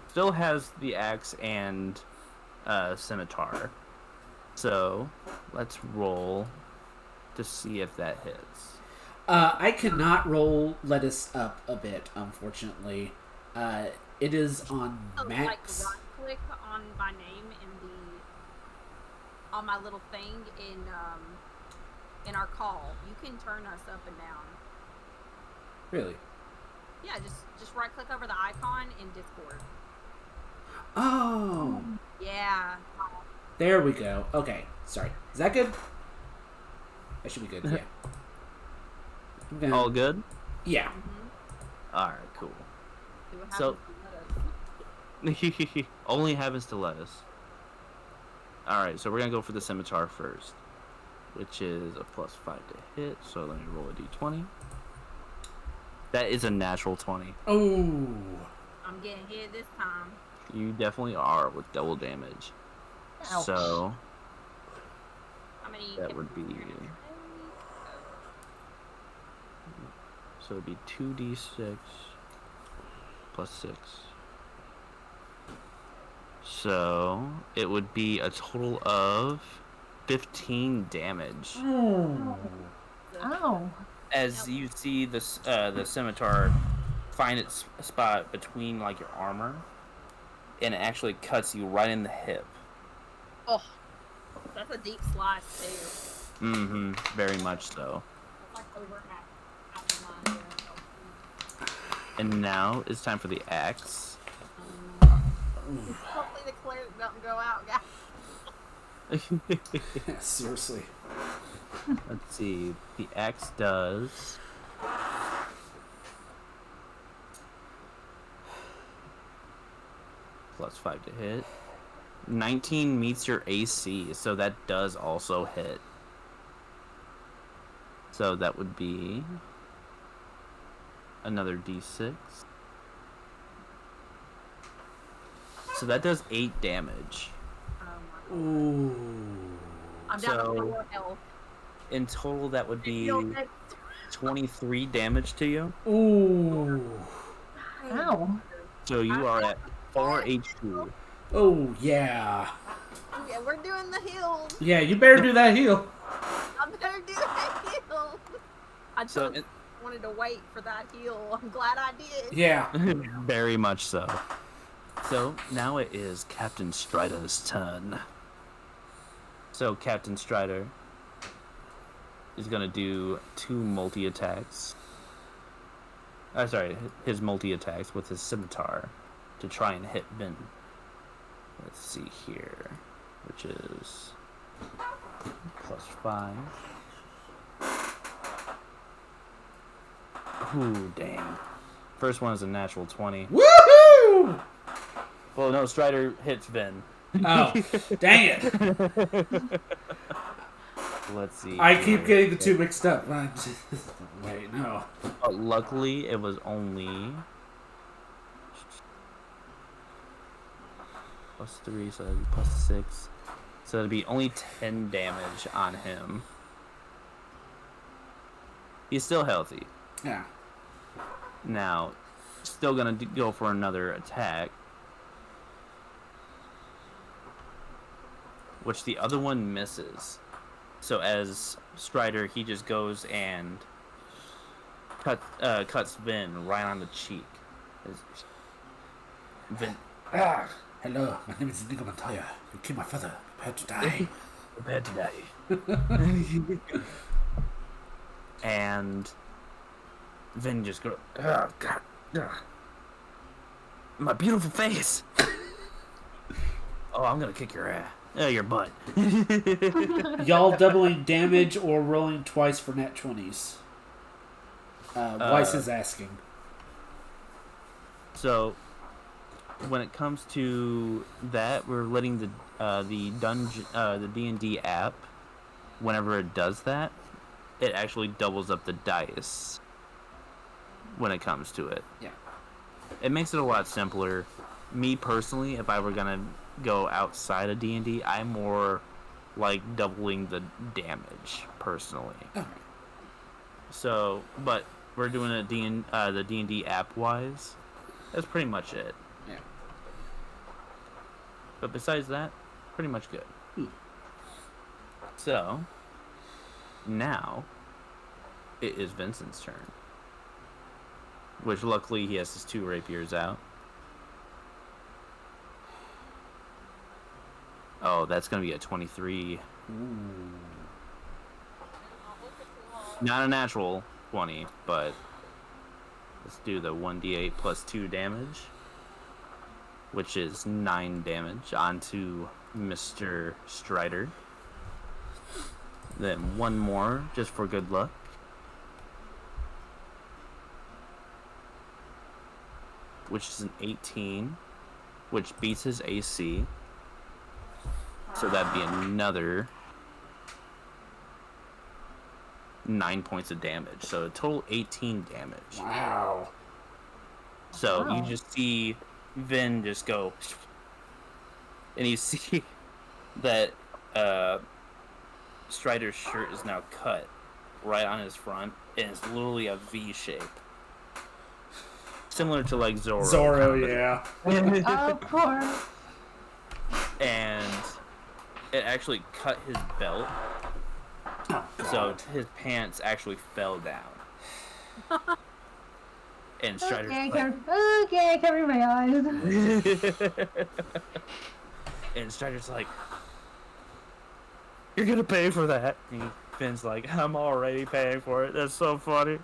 Still has the axe and scimitar. So, let's roll to see if that hits. I cannot roll Lettuce up a bit, unfortunately. It is on max. Like right click on my name in on my little thing in in our call. You can turn us up and down. Really? Yeah, just right click over the icon in Discord. Oh. Yeah. There we go. Okay. Sorry. Is that good? That should be good. Yeah. Okay. All good? Yeah. Mm-hmm. Alright, cool. See what So- happens to lettuce. Only happens to lettuce. Alright, so we're gonna go for the scimitar first, which is a +5 to hit, so let me roll a d20. That is a natural 20. Oh. I'm getting hit this time. You definitely are with double damage. Ouch. So How many? that hit would be, points are you so it'd be 2d6 plus 6. So it would be a total of 15 damage. Oh. Ow. As you see the scimitar find its spot between like your armor, and it actually cuts you right in the hip. Oh, that's a deep slice too. Mm-hmm. Very much so. That's like over half of mine here. And now it's time for the axe. Hopefully the cleric doesn't go out, guys. Seriously. Let's see. The axe does +5 to hit. 19 meets your AC, so that does also hit. So that would be another d6. So that does 8 damage. Oh my god. Ooh. I'm down to So- 4 health. In total, that would be Feel it. 23 damage to you. Ooh. Ow. So you are at 4 HP. Oh, yeah. Yeah, we're doing the heals. Yeah, you better do that heal. I better do that heal. I So just wanted to wait for that heal. I'm glad I did. Yeah. very much so. So now it is Captain Strider's turn. So Captain Strider is gonna do 2 multi-attacks. Sorry, his multi-attacks with his scimitar to try and hit Vin. Let's see here, which is +5. Ooh, dang. First one is a natural 20. Woohoo! Well, no, Strider hits Vin. Oh, dang it. Let's see. I here. keep getting the two mixed up. Wait, no. But luckily, it was only +3, so that'd be +6. So that'd be only 10 damage on him. He's still healthy. Yeah. Now, still gonna go for another attack. Which the other one misses. So as Strider, he just goes and cuts Vin right on the cheek. Vin, Hello, my name is Inigo Montoya. You killed my father. Prepare to die. prepared to die. And Vin just goes, oh god, my beautiful face. Oh, I'm gonna kick your ass. Your butt. Y'all doubling damage or rolling twice for net 20s? Weiss is asking. So, when it comes to that, we're letting the DnD app, whenever it does that, it actually doubles up the dice when it comes to it. Yeah. It makes it a lot simpler. Me personally, if I were gonna go outside of D&D, I'm more like doubling the damage personally. Okay. So, but we're doing it the D&D app wise. That's pretty much it. Yeah. But besides that, pretty much good. Hmm. So, now it is Vincent's turn. Which luckily he has his 2 rapiers out. Oh, that's gonna be a 23. Ooh. Not a natural 20, but let's do the 1d8 plus 2 damage, which is 9 damage onto Mr. Strider. Then one more, just for good luck. Which is an 18, which beats his AC. So that'd be another 9 points of damage. So a total 18 damage. Wow. So Wow. you just see Vin just go, and you see that Strider's shirt is now cut right on his front, and it's literally a V shape. Similar to like Zorro. Zorro, yeah. Of course. And it actually cut his belt, Oh, so God. his pants actually fell down. And Strider's Okay, cover my eyes. and Strider's like, "You're gonna pay for that." And Finn's like, "I'm already paying for it. That's so funny."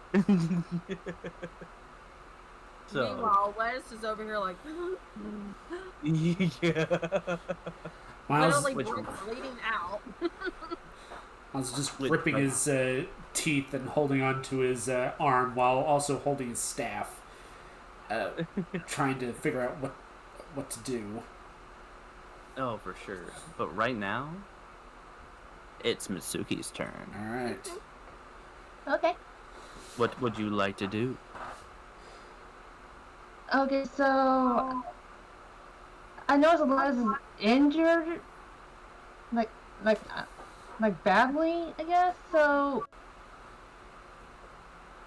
So, Meanwhile, Wes is over here like, yeah. Miles, literally which one? bleeding out. Miles just Which gripping one? his teeth and holding onto his arm while also holding his staff, trying to figure out what to do. Oh, for sure. But right now, it's Mitsuki's turn. All right. Okay. What would you like to do? Okay, so I noticed Elias is injured, like badly, I guess. So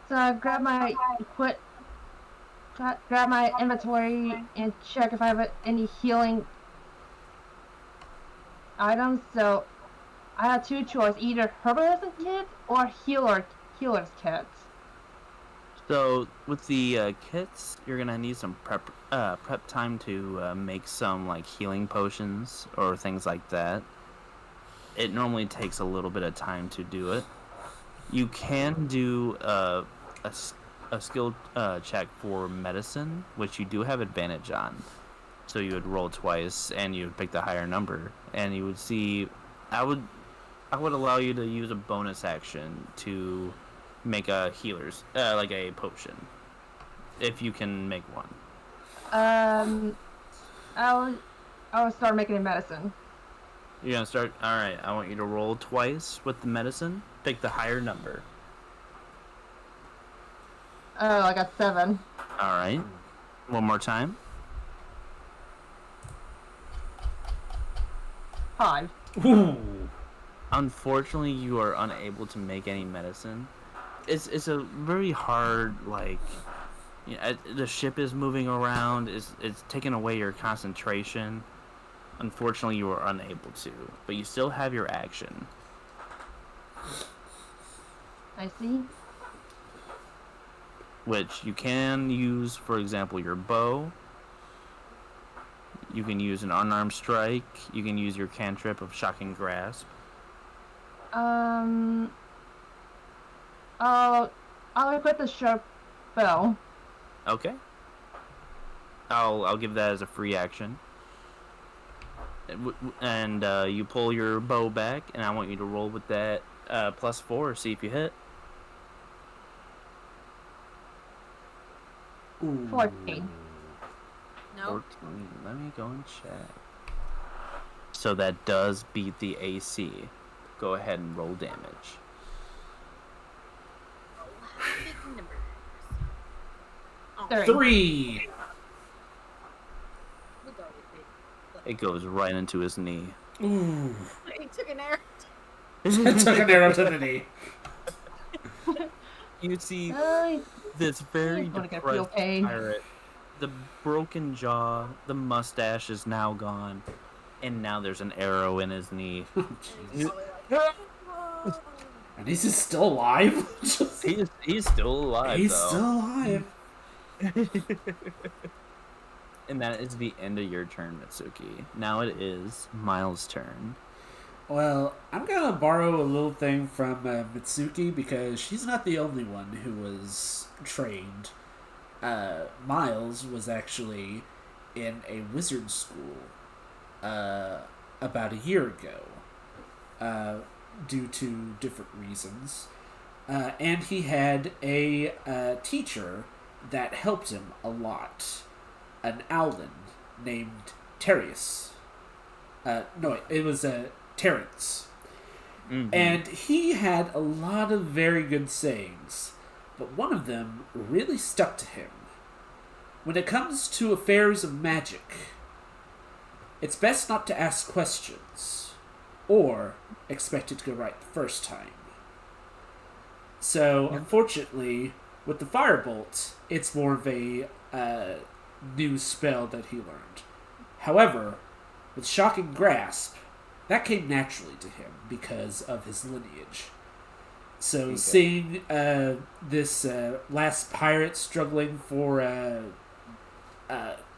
I grab my grab my inventory and check if I have any healing items. So I had two choices: either herbalism kit or healer's kit. So with the kits, you're gonna need some prep time to make some like healing potions or things like that. It normally takes a little bit of time to do it. You can do a skill check for medicine, which you do have advantage on. So you would roll twice, and you would pick the higher number, and you would see. I would allow you to use a bonus action to make a healer's like a potion, if you can make one. I'll start making a medicine. You're gonna start. All right. I want you to roll twice with the medicine. Pick the higher number. Oh, I got 7. All right. One more time. 5. Ooh. Unfortunately, you are unable to make any medicine. It's a very hard, like, you know, the ship is moving around. It's taking away your concentration. Unfortunately, you are unable to, but you still have your action. I see. Which you can use, for example, your bow. You can use an unarmed strike. You can use your cantrip of shocking grasp. I'll equip the sharp bow. Okay. I'll give that as a free action. And you pull your bow back, and I want you to roll with that +4. See if you hit. Ooh. 14. No. 14. Let me go and check. So that does beat the AC. Go ahead and roll damage. Big numbers. Oh, 3. we'll go with it. It goes right into his knee. Ooh. He took an arrow. Took an arrow to the knee. You see He's this very gonna get depressed real pain. pirate. The broken jaw, the mustache is now gone, and now there's an arrow in his knee. He's probably like, "Whoa." And he's just still alive. He's still alive, He's though. still alive. And that is the end of your turn, Mitsuki. Now it is Miles' turn. Well, I'm gonna borrow a little thing from Mitsuki because she's not the only one who was trained. Miles was actually in a wizard school about a year ago due to different reasons. And he had a teacher that helped him a lot. An owlin named Tyros. No, it was Terrence. Mm-hmm. And he had a lot of very good sayings, but one of them really stuck to him. When it comes to affairs of magic, it's best not to ask questions, or expect it to go right the first time. So, unfortunately, with the Firebolt, it's more of a new spell that he learned. However, with Shocking Grasp, that came naturally to him because of his lineage. So seeing this last pirate struggling for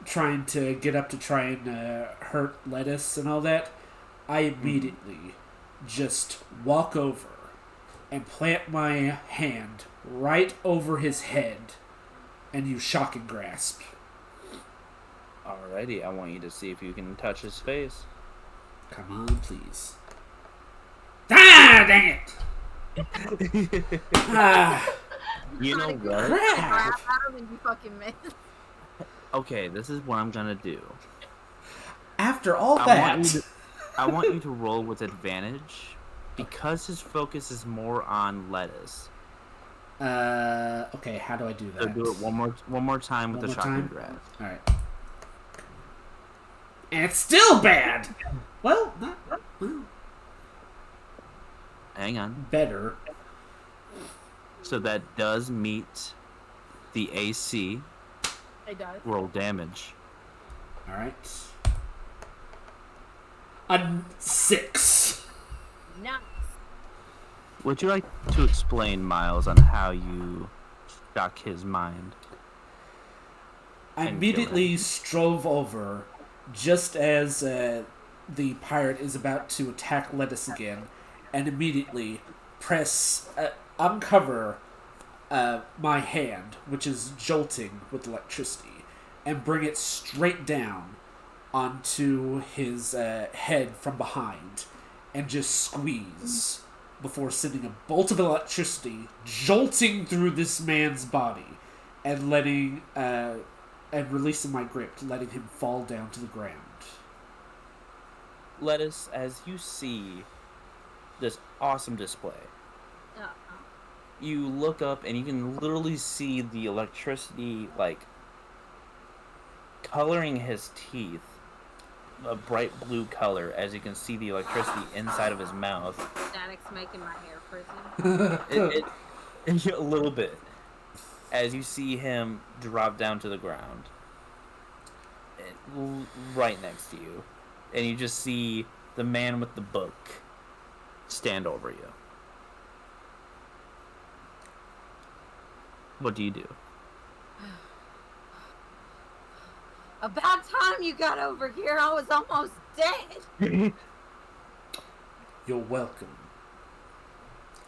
trying to get up to try and hurt Lettuce and all that, I immediately just walk over and plant my hand right over his head and use Shocking Grasp. Alrighty, I want you to see if you can touch his face. Come on, please. Ah, dang it! You know what? Crap! Adam and you fucking miss. Okay, this is what I'm gonna do. After all I that, want you to roll with advantage because his focus is more on Lettuce. okay, how do I do that? So do it one more time with One the more Shocking time? Grasp. Alright. And it's still bad! Well, not well, Hang on. better. So that does meet the AC. It does. Roll damage. Alright. A 6. Nice. Would you like to explain, Miles, on how you shock his mind? I And kill immediately him. strove over just as the pirate is about to attack Lettuce again, and immediately press uncover my hand, which is jolting with electricity, and bring it straight down onto his head from behind, and just squeeze before sending a bolt of electricity jolting through this man's body, and letting and releasing my grip, letting him fall down to the ground. Lettuce, as you see this awesome display, you look up and you can literally see the electricity, like, coloring his teeth a bright blue color, as you can see the electricity inside of his mouth. Static's making my hair frizzy. A little bit. As you see him drop down to the ground, right next to you. And you just see the man with the book stand over you. What do you do? About time you got over here. I was almost dead. You're welcome.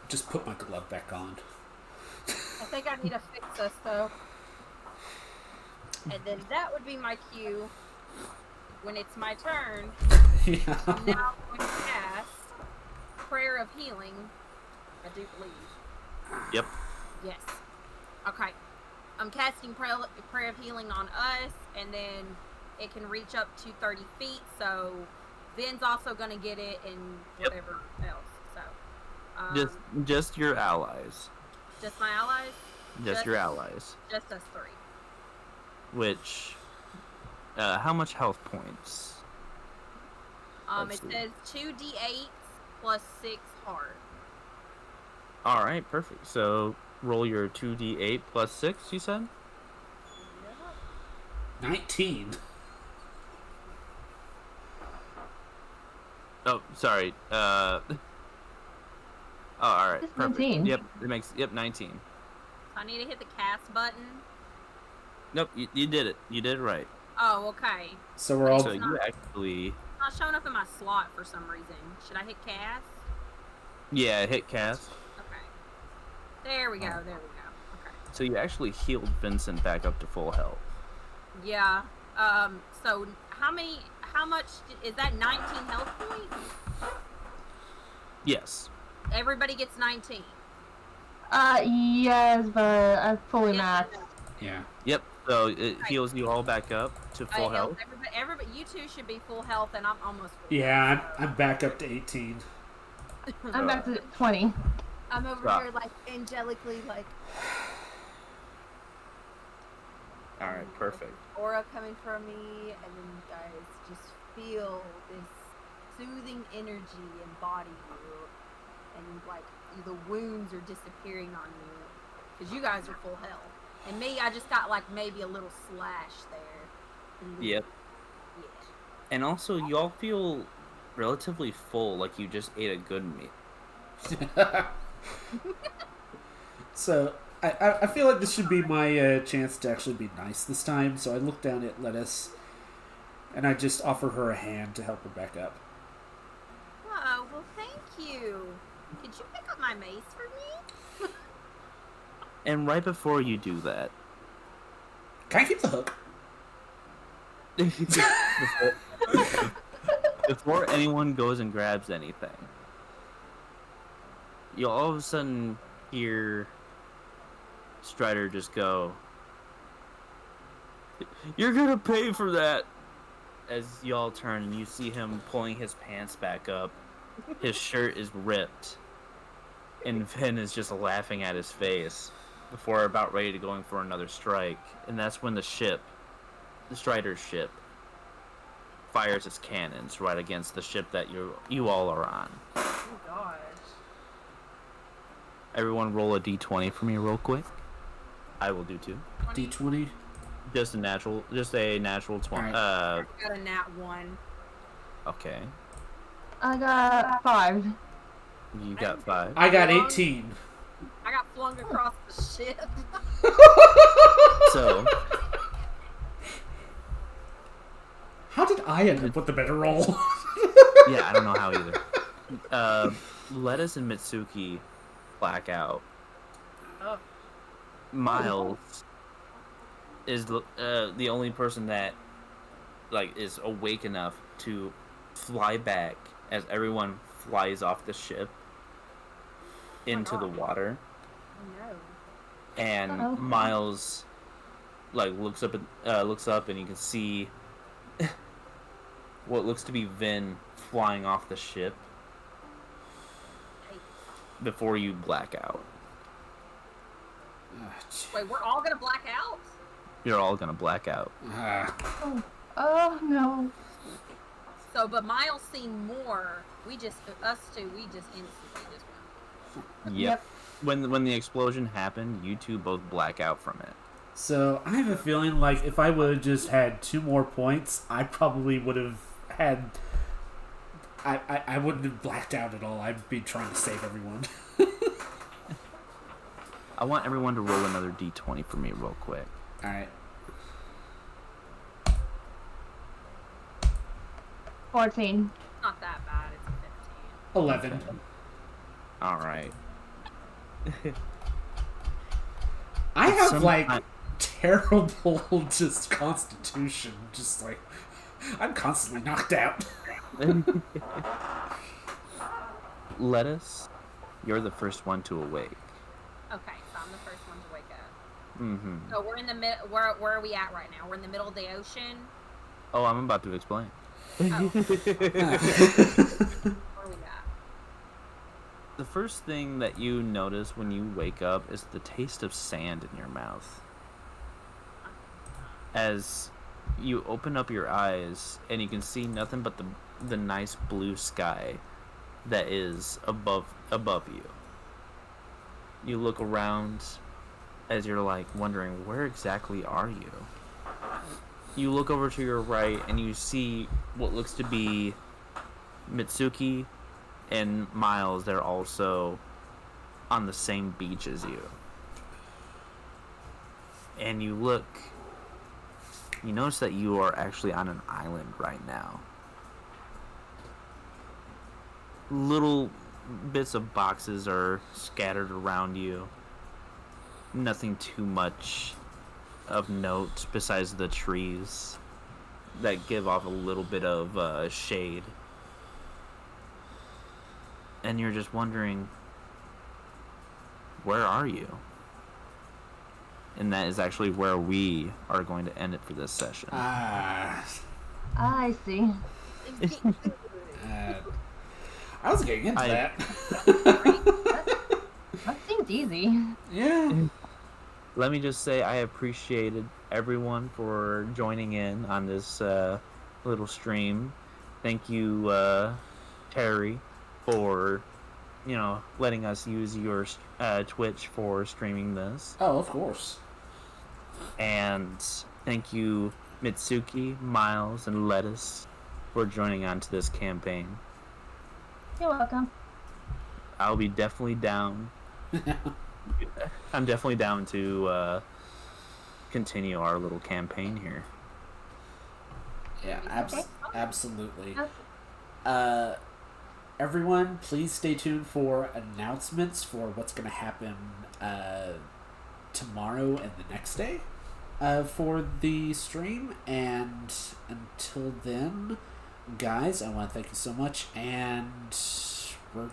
Just put my glove back on. I think I need to fix us though. And then that would be my cue when it's my turn. Yeah. I'm now going to cast Prayer of Healing. I do believe. Yep. Yes. Okay. I'm casting Prayer of Healing on us, and then it can reach up to 30 feet, so Ben's also going to get it and whatever else. So, Just your allies. just my allies? Just your allies. Just us three. Which, how much health points? It Let's see. says 2d8 plus 6 hard. Alright, perfect. So, roll your 2d8 plus 6, you said? 19. Oh, sorry. Oh, alright. It's Perfect. 19. Yep, it makes, 19. I need to hit the cast button. Nope, you did it. You did it right. Oh, okay. So we're all So you actually... not showing up in my slot for some reason. Should I hit cast? Yeah, hit cast. Okay. There we go. There we go. Okay. So you actually healed Vincent back up to full health. Yeah. So how much is that? 19 health points? Yes. Everybody gets 19. Yes, but I fully maxed. Yeah. Yep. So it heals you all back up to full health. Everybody, you two should be full health, and I'm almost full Yeah, health, I'm back up to 18. I'm back to 20. I'm over here, like, angelically, like... Alright, perfect. Aura coming from me, and then you guys just feel this soothing energy embody you, and, like, the wounds are disappearing on you, because you guys are full health. And me, I just got, like, maybe a little slash there. Yep. Yeah. And also, y'all feel relatively full, like you just ate a good meal. So, I feel like this should be my chance to actually be nice this time, so I look down at Lettuce, and I just offer her a hand to help her back up. Oh, well, thank you. Could you pick up my mace for me? And right before you do that... Can I keep the hook? before anyone goes and grabs anything, you'll all of a sudden hear Strider just go, "You're gonna pay for that!" As y'all turn and you see him pulling his pants back up. His shirt is ripped. And Vin is just laughing at his face before about ready to going for another strike. And that's when the Strider's ship, fires its cannons right against the ship that you all are on. Oh, gosh. Everyone roll a d20 for me real quick. I will do too. D20? Just a natural 20. Right. I got a nat 1. Okay. I got 5. You got 5. I got 18. I got flung across the ship. So, How did I end up with the better roll? yeah, I don't know how either. Lettuce and Mitsuki black out. Oh. Miles is the only person that is awake enough to fly back as everyone flies off the ship into the water. Oh, no. And Miles looks up and you can see what looks to be Vin flying off the ship before you black out. Wait, we're all gonna black out? You're all gonna black out. Oh no. So, but Miles seen more. Us two, we just instantly just went. Yep. When the explosion happened, you two both black out from it. So, I have a feeling like if I would have just had 2 more points, I probably would have had... I wouldn't have blacked out at all. I'd be trying to save everyone. I want everyone to roll another d20 for me real quick. Alright. 14. Not that bad. It's a 11. Alright. I have, terrible just constitution. Just, I'm constantly knocked out. Lettuce, you're the first one to awake. 15. Okay, so I'm the first one to wake up. Mm-hmm. So we're in the middle. Where are we at right now? We're in the middle of the ocean. Oh, I'm about to explain. Oh. Where are we at? The first thing that you notice when you wake up is the taste of sand in your mouth. As you open up your eyes and you can see nothing but the nice blue sky that is above you. You look around as you're wondering, where exactly are you? You look over to your right and you see what looks to be Mitsuki and Miles. They're also on the same beach as you. And you notice that you are actually on an island right now. little bits of boxes are scattered around you. Nothing too much of note besides the trees that give off a little bit of shade. And you're just wondering, where are you? And that is actually where we are going to end it for this session. I see. I was getting into that. That seems easy. Yeah. Let me just say I appreciated everyone for joining in on this little stream. Thank you, Terry, for letting us use your Twitch for streaming this. Oh, of course. And thank you, Mitsuki, Miles, and Lettuce, for joining on to this campaign. You're welcome. I'll be definitely down. I'm definitely down to continue our little campaign here. Yeah, absolutely. Everyone, please stay tuned for announcements for what's going to happen tomorrow and the next day for the stream. And until then, guys, I want to thank you so much. And we're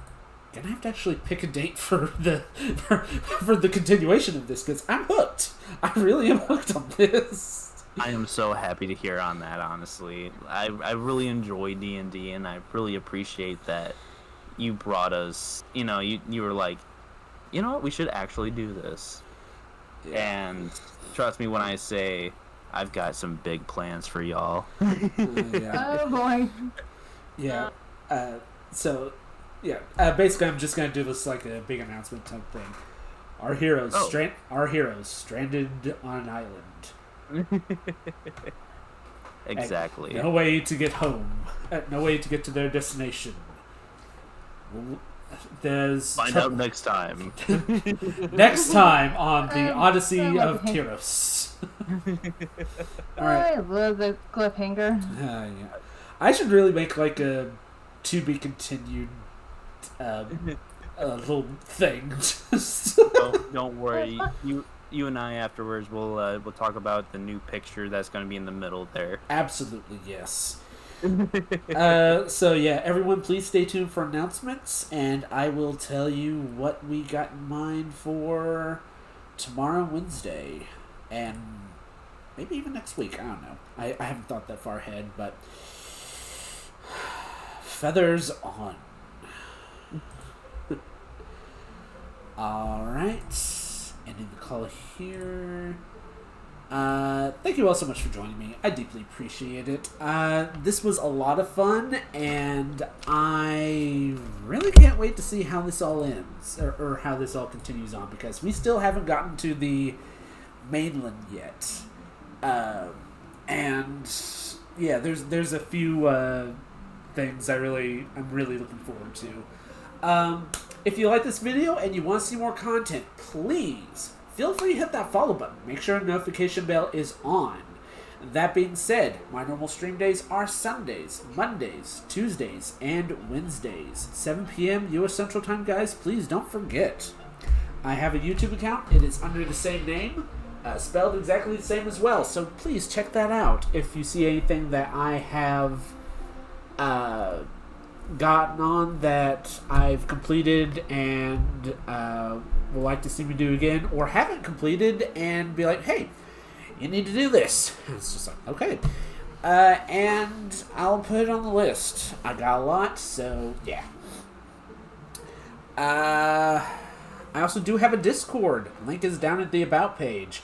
going to have to actually pick a date for the continuation of this, because I'm hooked. I really am hooked on this. I am so happy to hear on that, honestly. I really enjoy D&D, and I really appreciate that you brought us, you were like, you know what, we should actually do this. Yeah. And trust me when I say I've got some big plans for y'all. Yeah. Oh boy. Yeah. Basically I'm just going to do this like a big announcement type thing. Our heroes stranded on an island. Exactly. No way to get home. No way to get to their destination. Find out next time. Next time on the Odyssey of Tyros. All right. I love the cliffhanger. Yeah. I should really make like a to be continued little thing. Don't worry. You and I afterwards we'll talk about the new picture that's going to be in the middle there. Absolutely, yes. So yeah, everyone please stay tuned for announcements, and I will tell you what we got in mind for tomorrow, Wednesday, and maybe even next week. I don't know. I haven't thought that far ahead, but feathers on. Alright, ending the call here. Thank you all so much for joining me. I deeply appreciate it. This was a lot of fun, and I really can't wait to see how this all ends, or how this all continues on, because we still haven't gotten to the mainland yet. And yeah, there's a few things I'm really looking forward to. If you like this video and you want to see more content, please feel free to hit that follow button. Make sure the notification bell is on. That being said, my normal stream days are Sundays, Mondays, Tuesdays, and Wednesdays. 7 p.m. U.S. Central Time, guys. Please don't forget. I have a YouTube account. It is under the same name, spelled exactly the same as well. So please check that out if you see anything that I have gotten on that I've completed and would like to see me do again, or haven't completed and be like, hey, you need to do this. It's just like, okay. And I'll put it on the list. I got a lot, so yeah. I also do have a Discord. Link is down at the About page.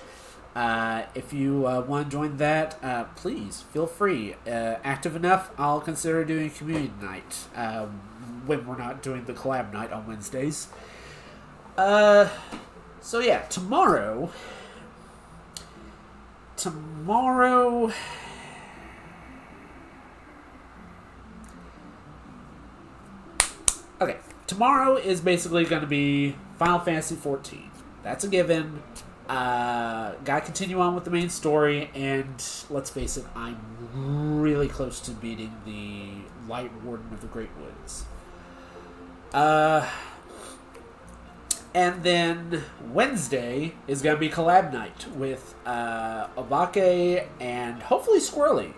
If you want to join that, please feel free. Active enough, I'll consider doing community night when we're not doing the collab night on Wednesdays. So yeah, tomorrow. Okay, tomorrow is basically going to be Final Fantasy XIV. That's a given. Gotta continue on with the main story, and let's face it, I'm really close to beating the Light Warden of the Great Woods. And then Wednesday is going to be collab night with Obake and hopefully Squirrely.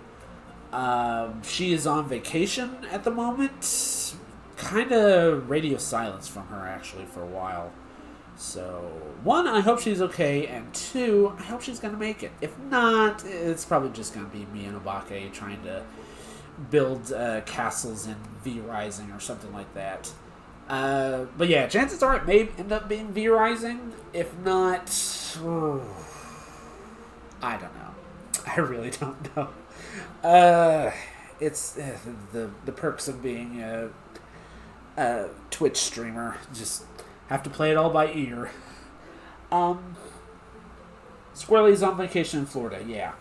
She is on vacation at the moment. Kind of radio silence from her, actually, for a while. So, one, I hope she's okay, and two, I hope she's going to make it. If not, it's probably just going to be me and Obake trying to build castles in V Rising or something like that. But yeah, chances are it may end up being V Rising. If not, I don't know. I really don't know. It's the perks of being a Twitch streamer. Just have to play it all by ear. Squirrely's on vacation in Florida, yeah.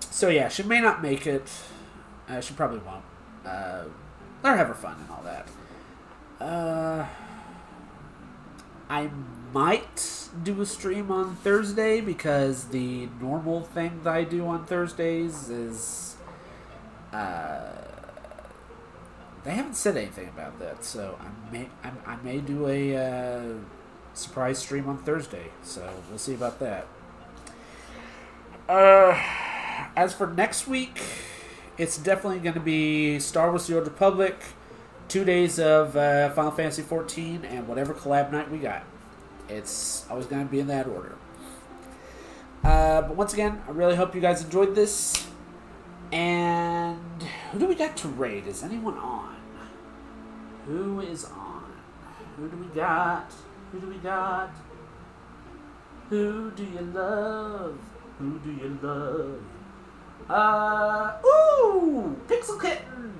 So yeah, she may not make it. She probably won't. Let her have her fun and all that. I might do a stream on Thursday because the normal thing that I do on Thursdays is they haven't said anything about that, so I may do a surprise stream on Thursday. So we'll see about that. As for next week, it's definitely going to be Star Wars: The Old Republic, 2 days of Final Fantasy XIV, and whatever collab night we got. It's always going to be in that order. But once again, I really hope you guys enjoyed this. And who do we got to raid? Is anyone on? Who is on? Who do we got? Who do we got? Who do you love? Who do you love? Pixel Kitten!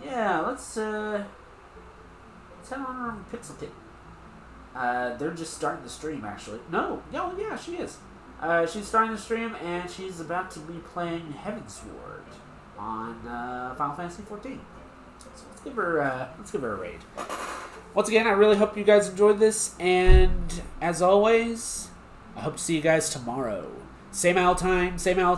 Yeah, let's head on Pixel Kitten. They're just starting the stream, actually. No, yeah, she is. She's starting the stream, and she's about to be playing Heavensward on Final Fantasy XIV. So let's give her a raid. Once again, I really hope you guys enjoyed this, and as always, I hope to see you guys tomorrow. Same owl time, same owl